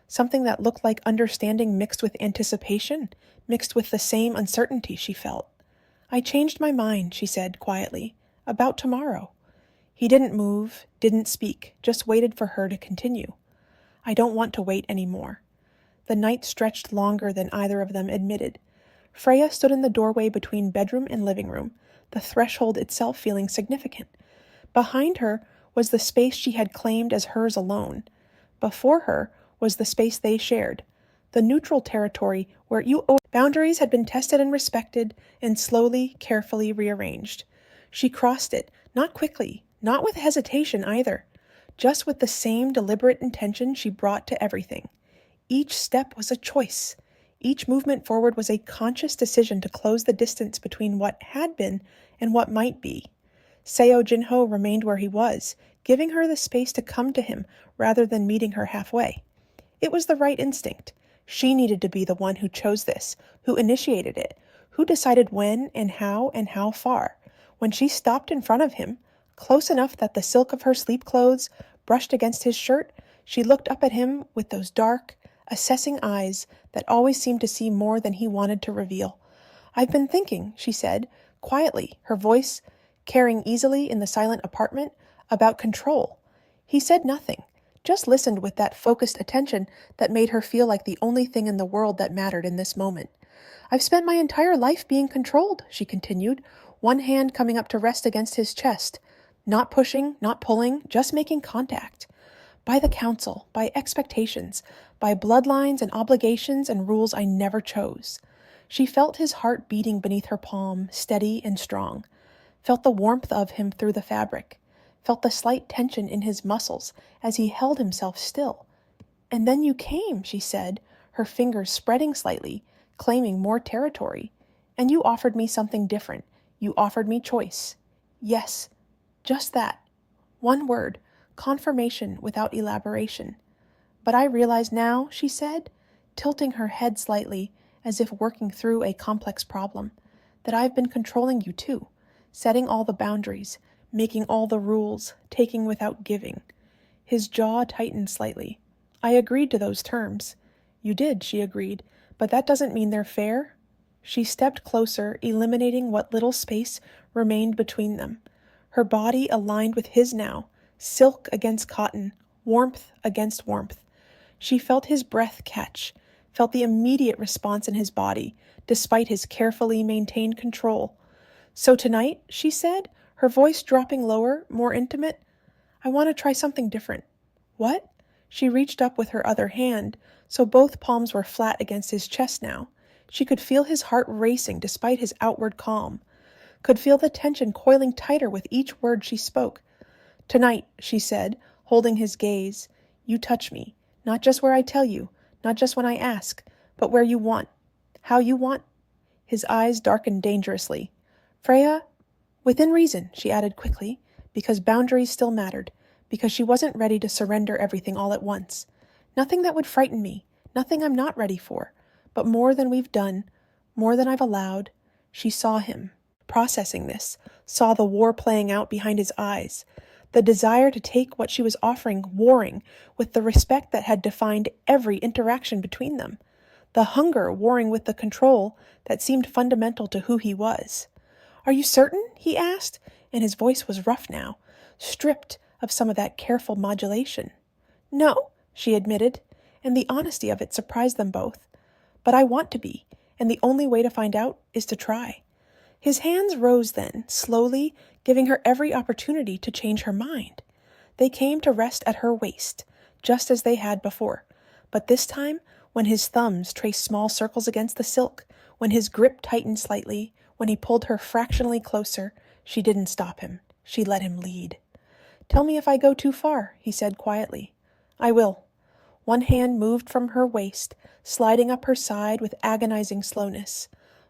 Something that looked like understanding mixed with anticipation, mixed with the same uncertainty she felt. "I changed my mind," she said quietly, "about tomorrow." He didn't move, didn't speak, just waited for her to continue. "I don't want to wait any more." The night stretched longer than either of them admitted. Freya stood in the doorway between bedroom and living room, the threshold itself feeling significant. Behind her was the space she had claimed as hers alone. Before her was the space they shared, the neutral territory where boundaries had been tested and respected and slowly, carefully rearranged. She crossed it, not quickly, not with hesitation either, just with the same deliberate intention she brought to everything. Each step was a choice. Each movement forward was a conscious decision to close the distance between what had been and what might be. Seo Jin-ho remained where he was, giving her the space to come to him rather than meeting her halfway. It was the right instinct. She needed to be the one who chose this, who initiated it, who decided when and how far. When she stopped in front of him, close enough that the silk of her sleep clothes brushed against his shirt, she looked up at him with those dark, assessing eyes that always seemed to see more than he wanted to reveal. "I've been thinking," she said, quietly, her voice carrying easily in the silent apartment, about control. He said nothing, just listened with that focused attention that made her feel like the only thing in the world that mattered in this moment. "I've spent my entire life being controlled," she continued, one hand coming up to rest against his chest, not pushing, not pulling, just making contact. "By the council, by expectations, by bloodlines and obligations and rules I never chose." She felt his heart beating beneath her palm, steady and strong, felt the warmth of him through the fabric, felt the slight tension in his muscles as he held himself still. "And then you came," she said, her fingers spreading slightly, claiming more territory. "And you offered me something different. You offered me choice." "Yes, just that. One word, confirmation without elaboration." "But I realize now," she said, tilting her head slightly as if working through a complex problem, "that I've been controlling you too, setting all the boundaries, making all the rules, taking without giving." His jaw tightened slightly. "I agreed to those terms." "You did," she agreed, "but that doesn't mean they're fair." She stepped closer, eliminating what little space remained between them. Her body aligned with his now, silk against cotton, warmth against warmth. She felt his breath catch, felt the immediate response in his body, despite his carefully maintained control. "So tonight," she said, her voice dropping lower, more intimate, "I want to try something different." "What?" She reached up with her other hand, so both palms were flat against his chest now. She could feel his heart racing despite his outward calm, could feel the tension coiling tighter with each word she spoke. "Tonight," she said, holding his gaze, "you touch me, not just where I tell you, not just when I ask, but where you want, how you want." His eyes darkened dangerously. Freya, within reason, she added quickly, because boundaries still mattered, because she wasn't ready to surrender everything all at once. Nothing that would frighten me, nothing I'm not ready for, but more than we've done, more than I've allowed. She saw him, processing this, saw the war playing out behind his eyes, the desire to take what she was offering, warring with the respect that had defined every interaction between them, the hunger warring with the control that seemed fundamental to who he was. Are you certain? He asked, and his voice was rough now, stripped of some of that careful modulation. No, she admitted, and the honesty of it surprised them both. But I want to be, and the only way to find out is to try. His hands rose then, slowly, giving her every opportunity to change her mind. They came to rest at her waist, just as they had before, but this time, when his thumbs traced small circles against the silk, when his grip tightened slightly, when he pulled her fractionally closer, she didn't stop him. She let him lead. Tell me if I go too far, he said quietly. I will. One hand moved from her waist, sliding up her side with agonizing slowness,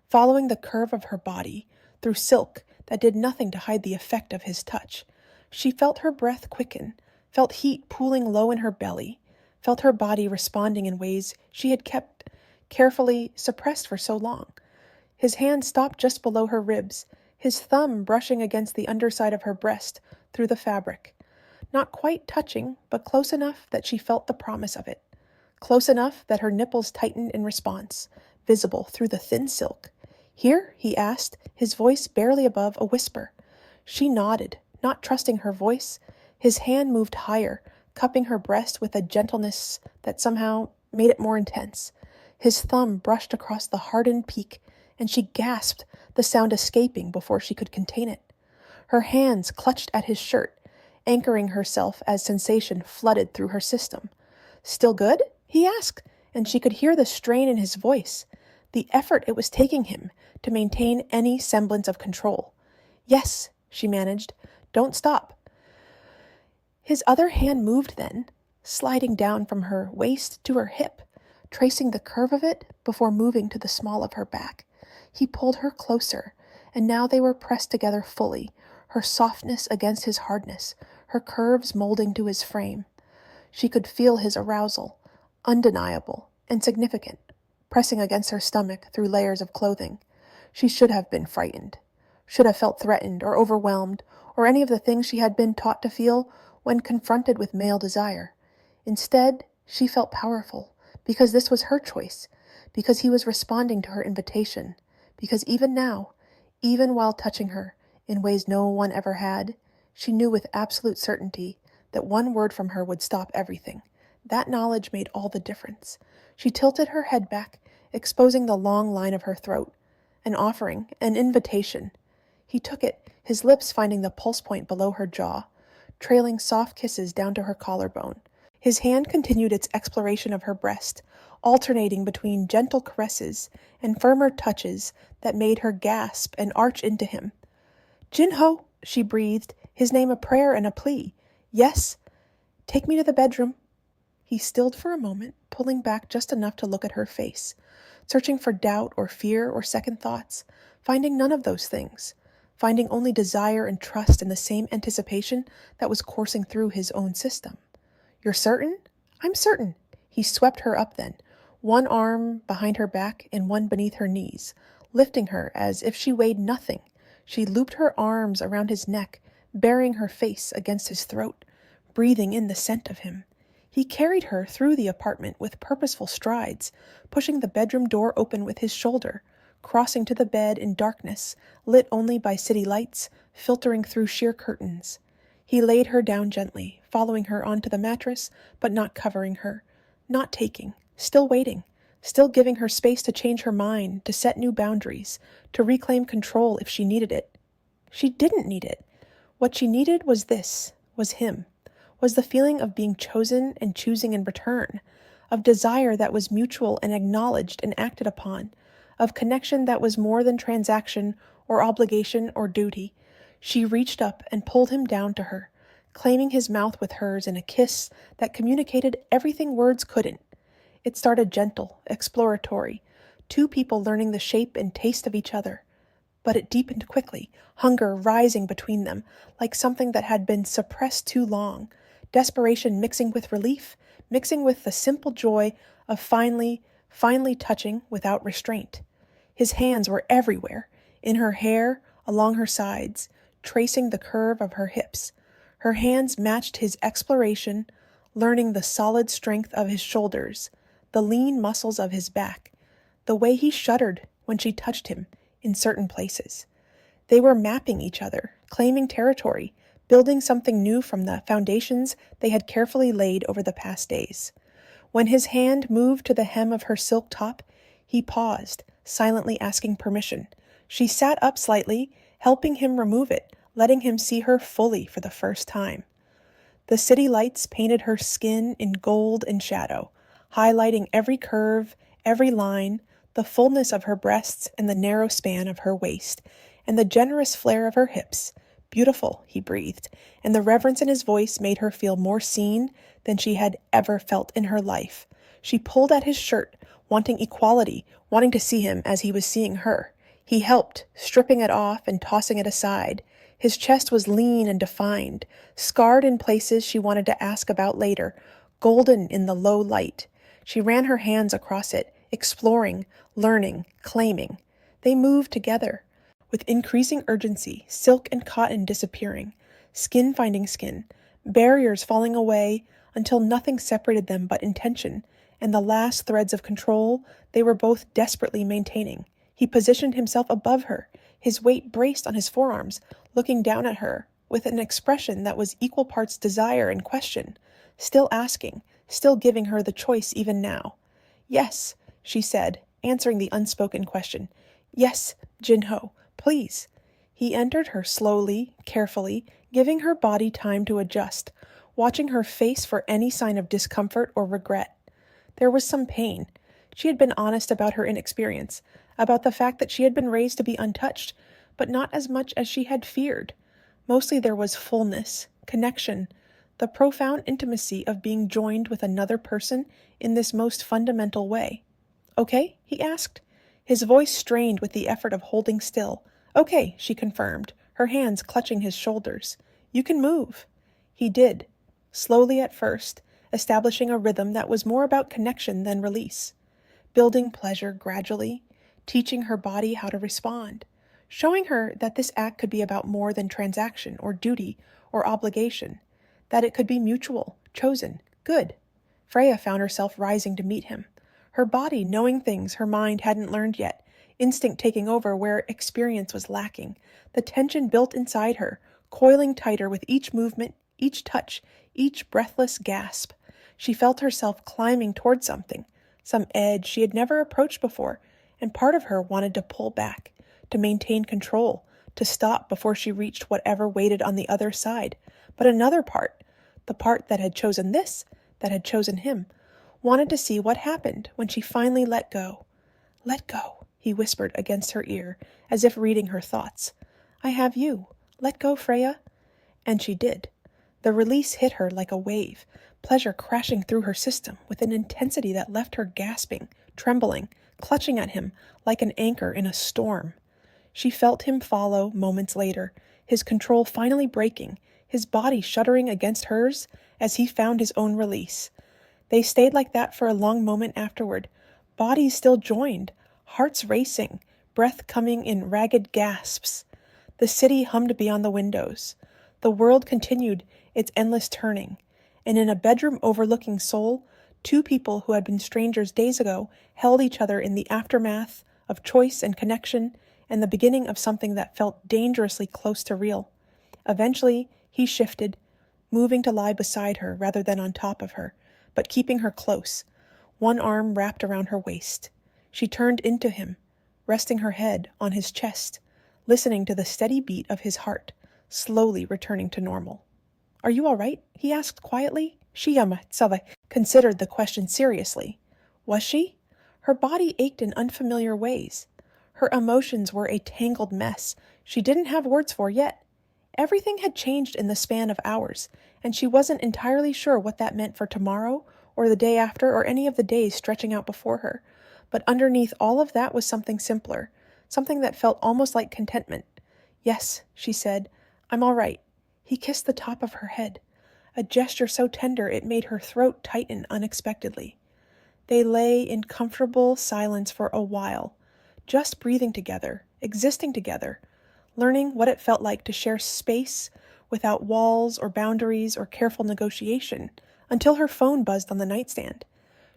following the curve of her body, through silk that did nothing to hide the effect of his touch. She felt her breath quicken, felt heat pooling low in her belly, felt her body responding in ways she had kept carefully suppressed for so long. His hand stopped just below her ribs, his thumb brushing against the underside of her breast through the fabric. Not quite touching, but close enough that she felt the promise of it. Close enough that her nipples tightened in response, visible through the thin silk. Here? He asked, his voice barely above a whisper. She nodded, not trusting her voice. His hand moved higher, cupping her breast with a gentleness that somehow made it more intense. His thumb brushed across the hardened peak, and she gasped, the sound escaping before she could contain it. Her hands clutched at his shirt, anchoring herself as sensation flooded through her system. Still good? He asked, and she could hear the strain in his voice, the effort it was taking him to maintain any semblance of control. Yes, she managed. Don't stop. His other hand moved then, sliding down from her waist to her hip, tracing the curve of it before moving to the small of her back. He pulled her closer, and now they were pressed together fully, her softness against his hardness, her curves molding to his frame. She could feel his arousal, undeniable and significant, pressing against her stomach through layers of clothing. She should have been frightened, should have felt threatened or overwhelmed, or any of the things she had been taught to feel when confronted with male desire. Instead, she felt powerful, because this was her choice, because he was responding to her invitation, because even now, even while touching her in ways no one ever had, she knew with absolute certainty that one word from her would stop everything. That knowledge made all the difference. She tilted her head back, exposing the long line of her throat. An offering, an invitation. He took it, his lips finding the pulse point below her jaw, trailing soft kisses down to her collarbone. His hand continued its exploration of her breast, alternating between gentle caresses and firmer touches that made her gasp and arch into him. Jin-ho, she breathed, his name a prayer and a plea. Yes, take me to the bedroom. He stilled for a moment, pulling back just enough to look at her face, searching for doubt or fear or second thoughts, finding none of those things, finding only desire and trust in the same anticipation that was coursing through his own system. You're certain? I'm certain. He swept her up then, one arm behind her back and one beneath her knees, lifting her as if she weighed nothing. She looped her arms around his neck, burying her face against his throat, breathing in the scent of him. He carried her through the apartment with purposeful strides, pushing the bedroom door open with his shoulder, crossing to the bed in darkness, lit only by city lights, filtering through sheer curtains. He laid her down gently, following her onto the mattress, but not covering her, not taking, still waiting, still giving her space to change her mind, to set new boundaries, to reclaim control if she needed it. She didn't need it. What she needed was this, was him, was the feeling of being chosen and choosing in return, of desire that was mutual and acknowledged and acted upon, of connection that was more than transaction or obligation or duty. She reached up and pulled him down to her, claiming his mouth with hers in a kiss that communicated everything words couldn't. It started gentle, exploratory, two people learning the shape and taste of each other. But it deepened quickly, hunger rising between them, like something that had been suppressed too long, desperation mixing with relief, mixing with the simple joy of finally touching without restraint. His hands were everywhere, in her hair, along her sides, tracing the curve of her hips. Her hands matched his exploration, learning the solid strength of his shoulders, the lean muscles of his back, the way he shuddered when she touched him in certain places. They were mapping each other, claiming territory, building something new from the foundations they had carefully laid over the past days. When his hand moved to the hem of her silk top, he paused, silently asking permission. She sat up slightly, helping him remove it, letting him see her fully for the first time. The city lights painted her skin in gold and shadow, highlighting every curve, every line, the fullness of her breasts and the narrow span of her waist, and the generous flare of her hips. Beautiful, he breathed, and the reverence in his voice made her feel more seen than she had ever felt in her life. She pulled at his shirt, wanting equality, wanting to see him as he was seeing her. He helped, stripping it off and tossing it aside. His chest was lean and defined, scarred in places she wanted to ask about later, golden in the low light. She ran her hands across it, exploring, learning, claiming. They moved together, with increasing urgency, silk and cotton disappearing, skin finding skin, barriers falling away until nothing separated them but intention, and the last threads of control they were both desperately maintaining. He positioned himself above her, his weight braced on his forearms, looking down at her, with an expression that was equal parts desire and question, still asking, still giving her the choice even now. Yes, she said, answering the unspoken question. Yes, Jin-ho, please. He entered her slowly, carefully, giving her body time to adjust, watching her face for any sign of discomfort or regret. There was some pain. She had been honest about her inexperience, about the fact that she had been raised to be untouched, but not as much as she had feared. Mostly there was fullness, connection, the profound intimacy of being joined with another person in this most fundamental way. Okay? He asked. His voice strained with the effort of holding still. Okay, she confirmed, her hands clutching his shoulders. You can move. He did, slowly at first, establishing a rhythm that was more about connection than release, building pleasure gradually, teaching her body how to respond, showing her that this act could be about more than transaction or duty or obligation, that it could be mutual, chosen, good. Freya found herself rising to meet him, her body knowing things her mind hadn't learned yet, instinct taking over where experience was lacking, the tension built inside her, coiling tighter with each movement, each touch, each breathless gasp. She felt herself climbing toward something, some edge she had never approached before, and part of her wanted to pull back, to maintain control, to stop before she reached whatever waited on the other side. But another part, the part that had chosen this, that had chosen him, wanted to see what happened when she finally let go. Let go, he whispered against her ear, as if reading her thoughts. I have you. Let go, Freya. And she did. The release hit her like a wave, pleasure crashing through her system with an intensity that left her gasping, trembling, clutching at him like an anchor in a storm. She felt him follow moments later, his control finally breaking, his body shuddering against hers as he found his own release. They stayed like that for a long moment afterward, bodies still joined, hearts racing, breath coming in ragged gasps. The city hummed beyond the windows. The world continued its endless turning, and in a bedroom overlooking Seoul, two people who had been strangers days ago held each other in the aftermath of choice and connection and the beginning of something that felt dangerously close to real. Eventually, he shifted, moving to lie beside her rather than on top of her, but keeping her close, one arm wrapped around her waist. She turned into him, resting her head on his chest, listening to the steady beat of his heart, slowly returning to normal. Are you all right? He asked quietly. Shiyama-sama considered the question seriously. Was she? Her body ached in unfamiliar ways. Her emotions were a tangled mess she didn't have words for yet. Everything had changed in the span of hours, and she wasn't entirely sure what that meant for tomorrow, or the day after, or any of the days stretching out before her. But underneath all of that was something simpler, something that felt almost like contentment. "Yes," she said, "I'm all right." He kissed the top of her head, a gesture so tender it made her throat tighten unexpectedly. They lay in comfortable silence for a while, just breathing together, existing together, learning what it felt like to share space without walls or boundaries or careful negotiation, until her phone buzzed on the nightstand.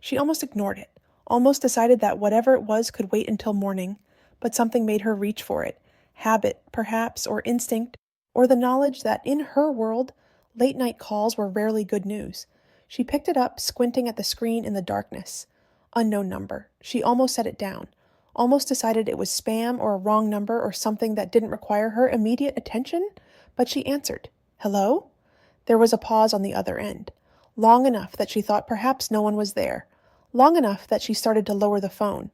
She almost ignored it, almost decided that whatever it was could wait until morning, but something made her reach for it. Habit, perhaps, or instinct, or the knowledge that in her world, late-night calls were rarely good news. She picked it up, squinting at the screen in the darkness. Unknown number. She almost set it down, almost decided it was spam or a wrong number or something that didn't require her immediate attention, but she answered. "Hello?" There was a pause on the other end, long enough that she thought perhaps no one was there, long enough that she started to lower the phone.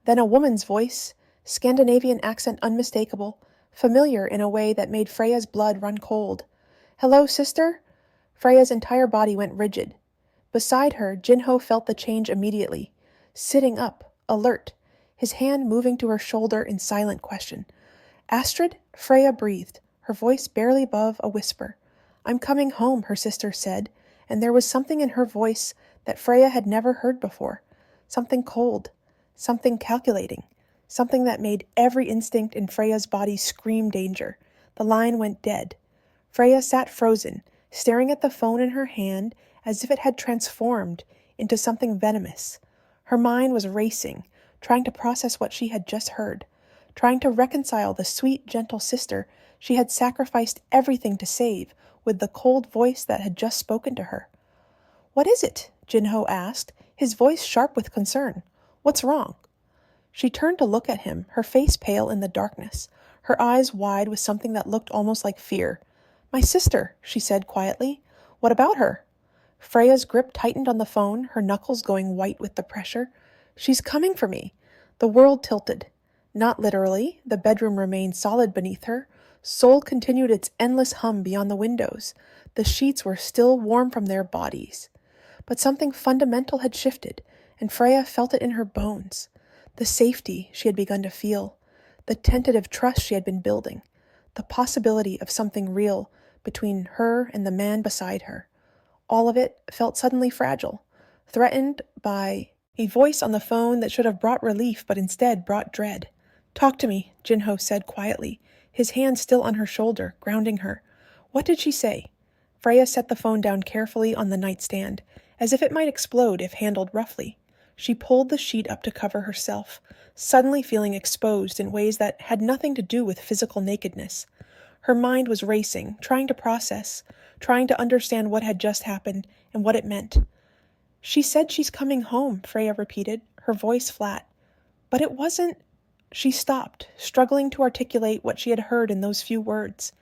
Then a woman's voice, Scandinavian accent unmistakable, familiar in a way that made Freya's blood run cold. "Hello, sister?" Freya's entire body went rigid. Beside her, Jin-ho felt the change immediately, sitting up, alert, his hand moving to her shoulder in silent question. "Astrid?" Freya breathed, her voice barely above a whisper. "I'm coming home," her sister said, and there was something in her voice that Freya had never heard before, something cold, something calculating, something that made every instinct in Freya's body scream danger. The line went dead. Freya sat frozen, staring at the phone in her hand as if it had transformed into something venomous. Her mind was racing, trying to process what she had just heard, trying to reconcile the sweet, gentle sister she had sacrificed everything to save with the cold voice that had just spoken to her. "What is it?" Jin-ho asked, his voice sharp with concern. "What's wrong?" She turned to look at him, her face pale in the darkness, her eyes wide with something that looked almost like fear. "My sister," she said quietly. "What about her?" Freya's grip tightened on the phone, her knuckles going white with the pressure. "She's coming for me." The world tilted. Not literally, the bedroom remained solid beneath her. Seoul continued its endless hum beyond the windows. The sheets were still warm from their bodies. But something fundamental had shifted, and Freya felt it in her bones. The safety she had begun to feel, the tentative trust she had been building, the possibility of something real between her and the man beside her. All of it felt suddenly fragile, threatened by a voice on the phone that should have brought relief but instead brought dread. "Talk to me," Jin-ho said quietly, his hand still on her shoulder, grounding her. "What did she say?" Freya set the phone down carefully on the nightstand, as if it might explode if handled roughly. She pulled the sheet up to cover herself, suddenly feeling exposed in ways that had nothing to do with physical nakedness. Her mind was racing, trying to process, trying to understand what had just happened and what it meant. "She said she's coming home," Freya repeated, her voice flat. "But it wasn't—" She stopped, struggling to articulate what she had heard in those few words.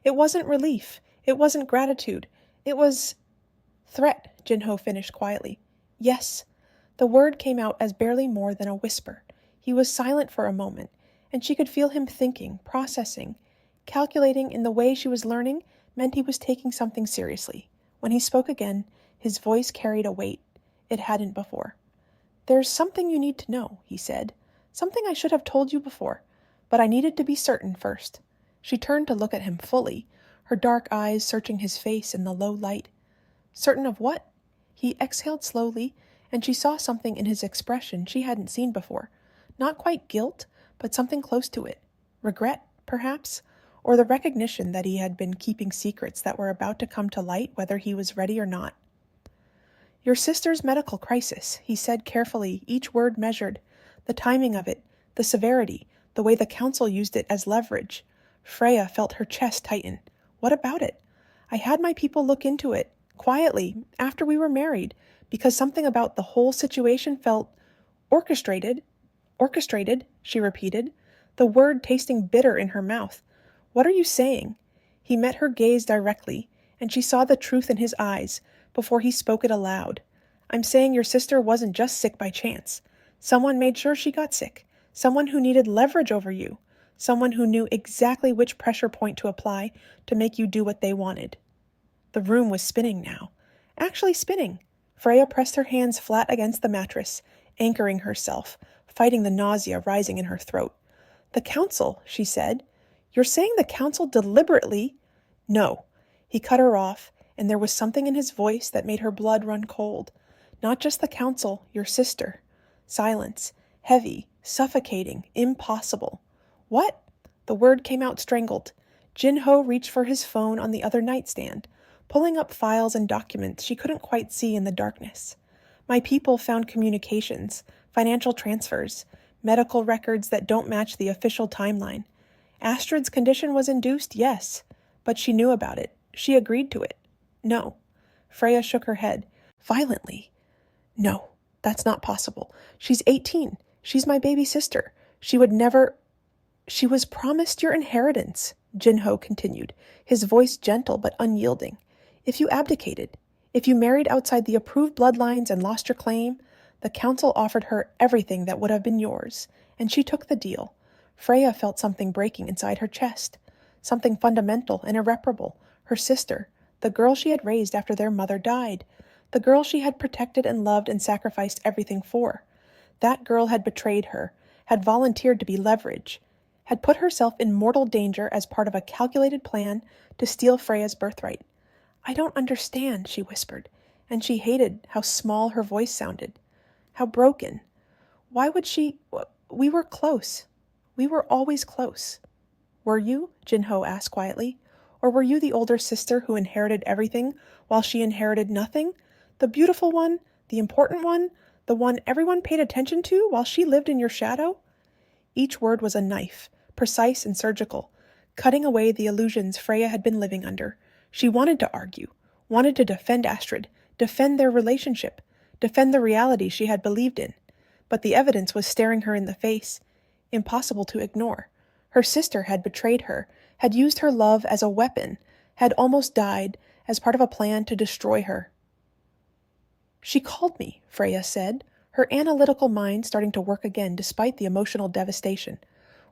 "It wasn't relief. It wasn't gratitude. It was—" "Threat," Jin-ho finished quietly. "Yes." The word came out as barely more than a whisper. He was silent for a moment, and she could feel him thinking, processing, calculating in the way she was learning meant he was taking something seriously. When he spoke again, his voice carried a weight it hadn't before. "There's something you need to know," he said. "Something I should have told you before, but I needed to be certain first." She turned to look at him fully, her dark eyes searching his face in the low light. "Certain of what?" He exhaled slowly, and she saw something in his expression she hadn't seen before. Not quite guilt, but something close to it. Regret, perhaps, or the recognition that he had been keeping secrets that were about to come to light whether he was ready or not. "Your sister's medical crisis," he said carefully, each word measured. The timing of it, the severity, the way the council used it as leverage. Freya felt her chest tighten. "What about it?" "I had my people look into it, quietly, after we were married, because something about the whole situation felt orchestrated." "Orchestrated," she repeated, the word tasting bitter in her mouth. "What are you saying?" He met her gaze directly, and she saw the truth in his eyes before he spoke it aloud. "I'm saying your sister wasn't just sick by chance. Someone made sure she got sick. Someone who needed leverage over you. Someone who knew exactly which pressure point to apply to make you do what they wanted." The room was spinning now. Actually spinning. Freya pressed her hands flat against the mattress, anchoring herself, fighting the nausea rising in her throat. "The council," she said. "You're saying the council deliberately—" "No." He cut her off, and there was something in his voice that made her blood run cold. "Not just the council, your sister." Silence. Heavy, suffocating, impossible. "What?" The word came out strangled. Jin-ho reached for his phone on the other nightstand, pulling up files and documents she couldn't quite see in the darkness. "My people found communications, financial transfers, medical records that don't match the official timeline. Astrid's condition was induced, yes, but she knew about it. She agreed to it." "No." Freya shook her head, violently. "No, that's not possible. She's 18. She's my baby sister. She would never—" "She was promised your inheritance," Jin-ho continued, his voice gentle but unyielding. "If you abdicated, if you married outside the approved bloodlines and lost your claim, the council offered her everything that would have been yours, and she took the deal." Freya felt something breaking inside her chest, something fundamental and irreparable. Her sister, the girl she had raised after their mother died, the girl she had protected and loved and sacrificed everything for. That girl had betrayed her, had volunteered to be leverage, had put herself in mortal danger as part of a calculated plan to steal Freya's birthright. "I don't understand," she whispered, and she hated how small her voice sounded, how broken. "Why would she— We were close. We were always close." "Were you?" Jin-ho asked quietly. "Or were you the older sister who inherited everything while she inherited nothing? The beautiful one, the important one, the one everyone paid attention to while she lived in your shadow?" Each word was a knife, precise and surgical, cutting away the illusions Freya had been living under. She wanted to argue, wanted to defend Astrid, defend their relationship, defend the reality she had believed in. But the evidence was staring her in the face, impossible to ignore. Her sister had betrayed her, had used her love as a weapon, had almost died as part of a plan to destroy her. "She called me," Freya said, her analytical mind starting to work again despite the emotional devastation.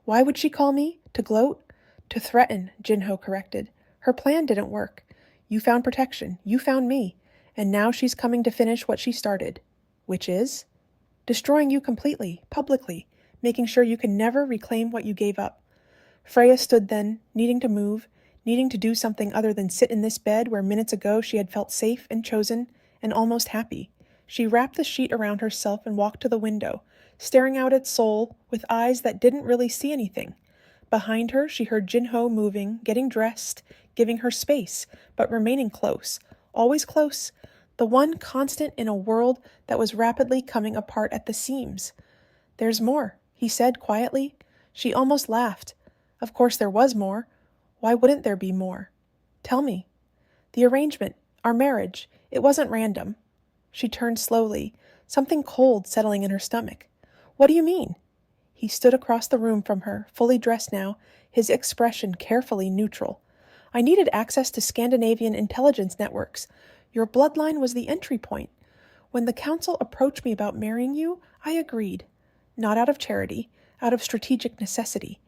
"Why would she call me? To gloat?" "To threaten," Jin-ho corrected. "Her plan didn't work. You found protection. You found me. And now she's coming to finish what she started." "Which is?" "Destroying you completely, publicly, making sure you can never reclaim what you gave up." Freya stood then, needing to move, needing to do something other than sit in this bed where minutes ago she had felt safe and chosen and almost happy. She wrapped the sheet around herself and walked to the window, staring out at Seoul with eyes that didn't really see anything. Behind her, she heard Jin-ho moving, getting dressed, giving her space, but remaining close, always close, the one constant in a world that was rapidly coming apart at the seams. "There's more," he said quietly. She almost laughed. Of course there was more. Why wouldn't there be more? "Tell me." "The arrangement, our marriage, it wasn't random." She turned slowly, something cold settling in her stomach. "What do you mean?" He stood across the room from her, fully dressed now, his expression carefully neutral. "I needed access to Scandinavian intelligence networks. Your bloodline was the entry point. When the council approached me about marrying you, I agreed. Not out of charity, out of strategic necessity."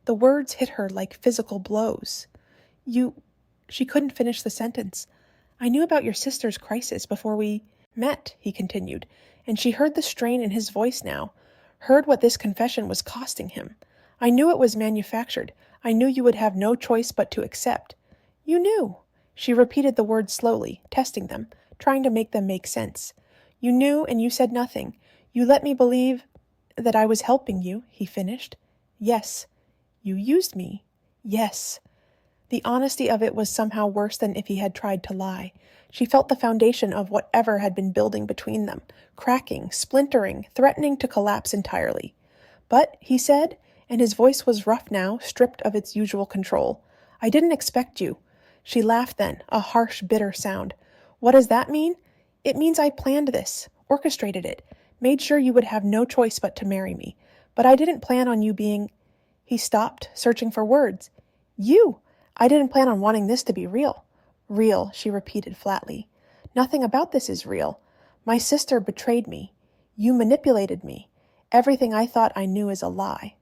The words hit her like physical blows. "You—" She couldn't finish the sentence. "I knew about your sister's crisis before we met," he continued, and she heard the strain in his voice now, heard what this confession was costing him. "I knew it was manufactured. I knew you would have no choice but to accept." "You knew." She repeated the words slowly, testing them, trying to make them make sense. "You knew and you said nothing. You let me believe that I was helping you," he finished. "Yes." "You used me." "Yes." The honesty of it was somehow worse than if he had tried to lie. She felt the foundation of whatever had been building between them, cracking, splintering, threatening to collapse entirely. "But," he said, and his voice was rough now, stripped of its usual control, "I didn't expect you." She laughed then, a harsh, bitter sound. "What does that mean? It means I planned this, orchestrated it, made sure you would have no choice but to marry me. But I didn't plan on you being—" He stopped, searching for words. "You! I didn't plan on wanting this to be real." "Real," she repeated flatly. "Nothing about this is real. My sister betrayed me. You manipulated me. Everything I thought I knew is a lie."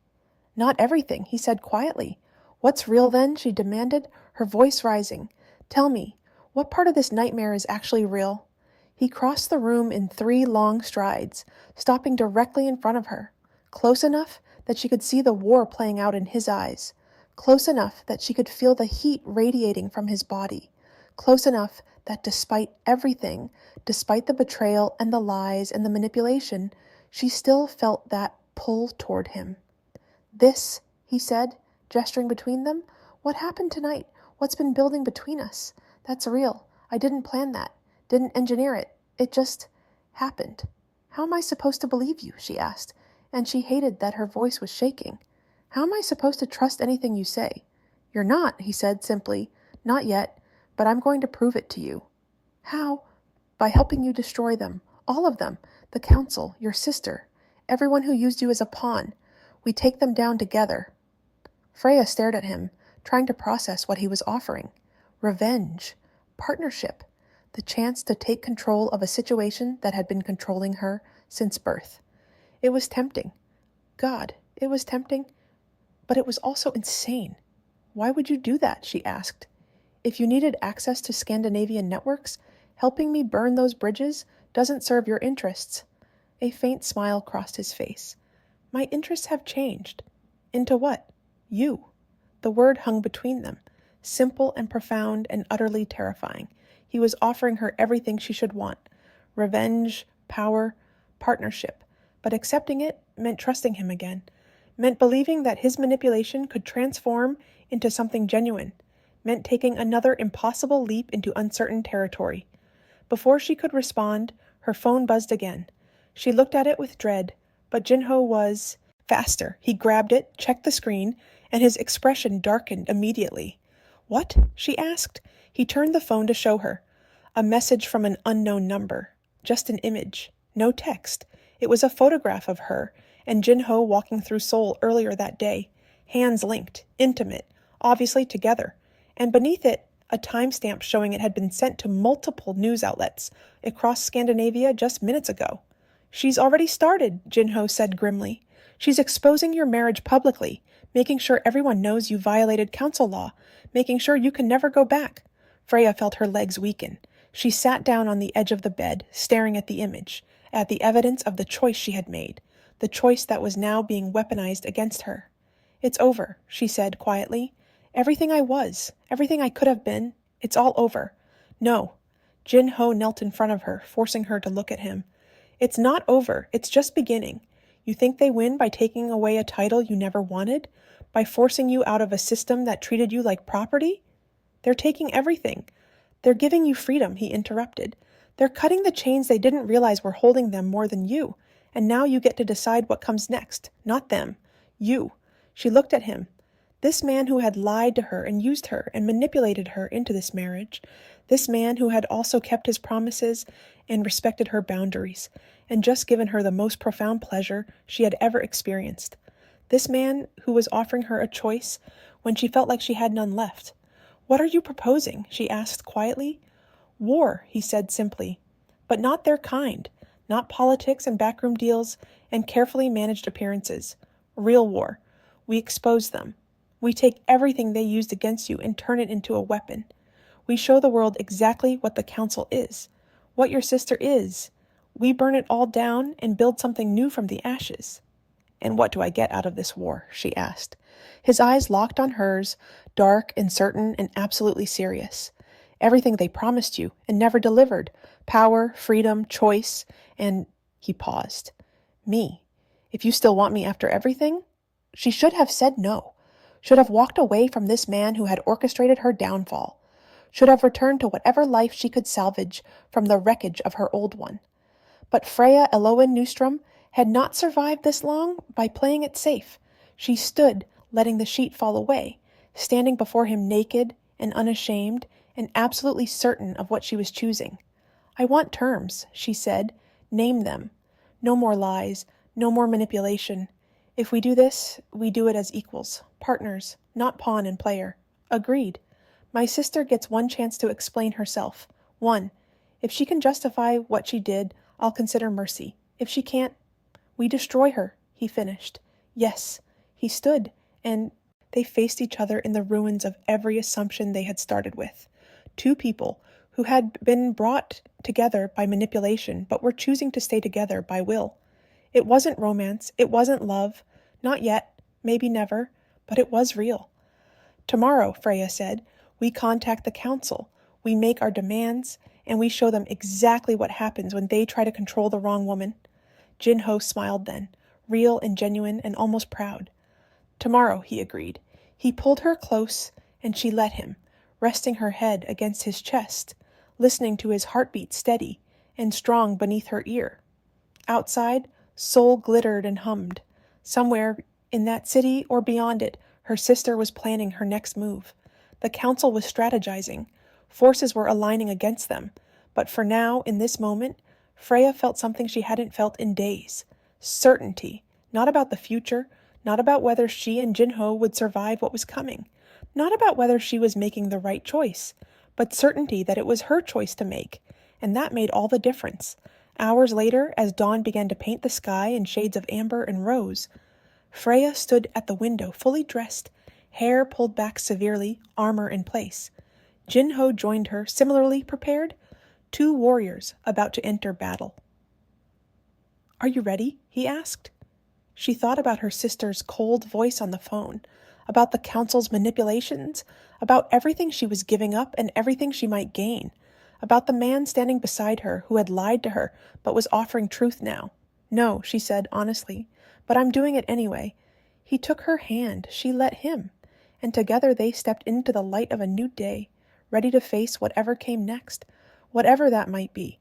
"Not everything," he said quietly. "What's real then?" she demanded, her voice rising. "Tell me, what part of this nightmare is actually real?" He crossed the room in 3 long strides, stopping directly in front of her. close enough that she could see the war playing out in his eyes, close enough that she could feel the heat radiating from his body, close enough that despite everything, despite the betrayal and the lies and the manipulation, she still felt that pull toward him. "This," he said, gesturing between them, "what happened tonight? What's been building between us? That's real. I didn't plan that, didn't engineer it. It just happened." "How am I supposed to believe you?" she asked, and she hated that her voice was shaking. "How am I supposed to trust anything you say?" "You're not," he said simply. "Not yet, but I'm going to prove it to you." "How?" "By helping you destroy them. All of them. The council, your sister, everyone who used you as a pawn. We take them down together." Freya stared at him, trying to process what he was offering. Revenge. Partnership. The chance to take control of a situation that had been controlling her since birth. It was tempting. God, it was tempting. But it was also insane. "Why would you do that?" she asked. "If you needed access to Scandinavian networks, helping me burn those bridges doesn't serve your interests." A faint smile crossed his face. "My interests have changed." "Into what?" "You." The word hung between them, simple and profound and utterly terrifying. He was offering her everything she should want. Revenge, power, partnership. But accepting it meant trusting him again, meant believing that his manipulation could transform into something genuine, meant taking another impossible leap into uncertain territory. Before she could respond, her phone buzzed again. She looked at it with dread, but Jin-ho was faster. He grabbed it, checked the screen, and his expression darkened immediately. "What?" she asked. He turned the phone to show her. A message from an unknown number. Just an image. No text. It was a photograph of her and Jin-ho walking through Seoul earlier that day, hands linked, intimate, obviously together, and beneath it, a timestamp showing it had been sent to multiple news outlets across Scandinavia just minutes ago. "She's already started," Jin-ho said grimly. "She's exposing your marriage publicly, making sure everyone knows you violated council law, making sure you can never go back." Freya felt her legs weaken. She sat down on the edge of the bed, staring at the image, at the evidence of the choice she had made, the choice that was now being weaponized against her. "It's over," she said quietly. "Everything I was, everything I could have been, it's all over." "No." Jin-ho knelt in front of her, forcing her to look at him. "It's not over, it's just beginning. You think they win by taking away a title you never wanted? By forcing you out of a system that treated you like property? They're taking everything. They're giving you freedom," he interrupted. "They're cutting the chains they didn't realize were holding them more than you, and now you get to decide what comes next. Not them. You." She looked at him. This man who had lied to her and used her and manipulated her into this marriage, this man who had also kept his promises and respected her boundaries, and just given her the most profound pleasure she had ever experienced. This man who was offering her a choice when she felt like she had none left. "What are you proposing?" she asked quietly. "War," he said simply. "But not their kind. Not politics and backroom deals and carefully managed appearances. Real war. We expose them. We take everything they used against you and turn it into a weapon. We show the world exactly what the council is, what your sister is. We burn it all down and build something new from the ashes." "And what do I get out of this war?" she asked. His eyes locked on hers, dark and certain and absolutely serious. "Everything they promised you and never delivered. Power, freedom, choice, and..." He paused. "Me. If you still want me after everything?" She should have said no. Should have walked away from this man who had orchestrated her downfall. Should have returned to whatever life she could salvage from the wreckage of her old one. But Freja Elowen Nyström had not survived this long by playing it safe. She stood, letting the sheet fall away, standing before him naked and unashamed and absolutely certain of what she was choosing. "I want terms," she said. "Name them. No more lies, no more manipulation. If we do this, we do it as equals, partners, not pawn and player." "Agreed. My sister gets one chance to explain herself. One. If she can justify what she did, I'll consider mercy. If she can't, we destroy her," he finished. "Yes." He stood, and they faced each other in the ruins of every assumption they had started with. Two people who had been brought together by manipulation but were choosing to stay together by will. It wasn't romance, it wasn't love, not yet, maybe never, but it was real. Tomorrow, Freya said, we contact the council, we make our demands, and we show them exactly what happens when they try to control the wrong woman. Jin-ho smiled then, real and genuine and almost proud. Tomorrow, he agreed. He pulled her close, and she let him, resting her head against his chest, listening to his heartbeat steady and strong beneath her ear. Outside, Seoul glittered and hummed. Somewhere, in that city or beyond it, her sister was planning her next move. The council was strategizing. Forces were aligning against them. But for now, in this moment, Freya felt something she hadn't felt in days. Certainty. Not about the future, not about whether she and Jin-ho would survive what was coming, not about whether she was making the right choice, but certainty that it was her choice to make, and that made all the difference. Hours later, as dawn began to paint the sky in shades of amber and rose, Freya stood at the window fully dressed, hair pulled back severely, armor in place. Jin-ho joined her, similarly prepared, two warriors about to enter battle. "Are you ready?" he asked. She thought about her sister's cold voice on the phone, about the council's manipulations, about everything she was giving up and everything she might gain, about the man standing beside her who had lied to her but was offering truth now. "No," she said honestly, "but I'm doing it anyway." He took her hand, she let him, and together they stepped into the light of a new day, ready to face whatever came next, whatever that might be.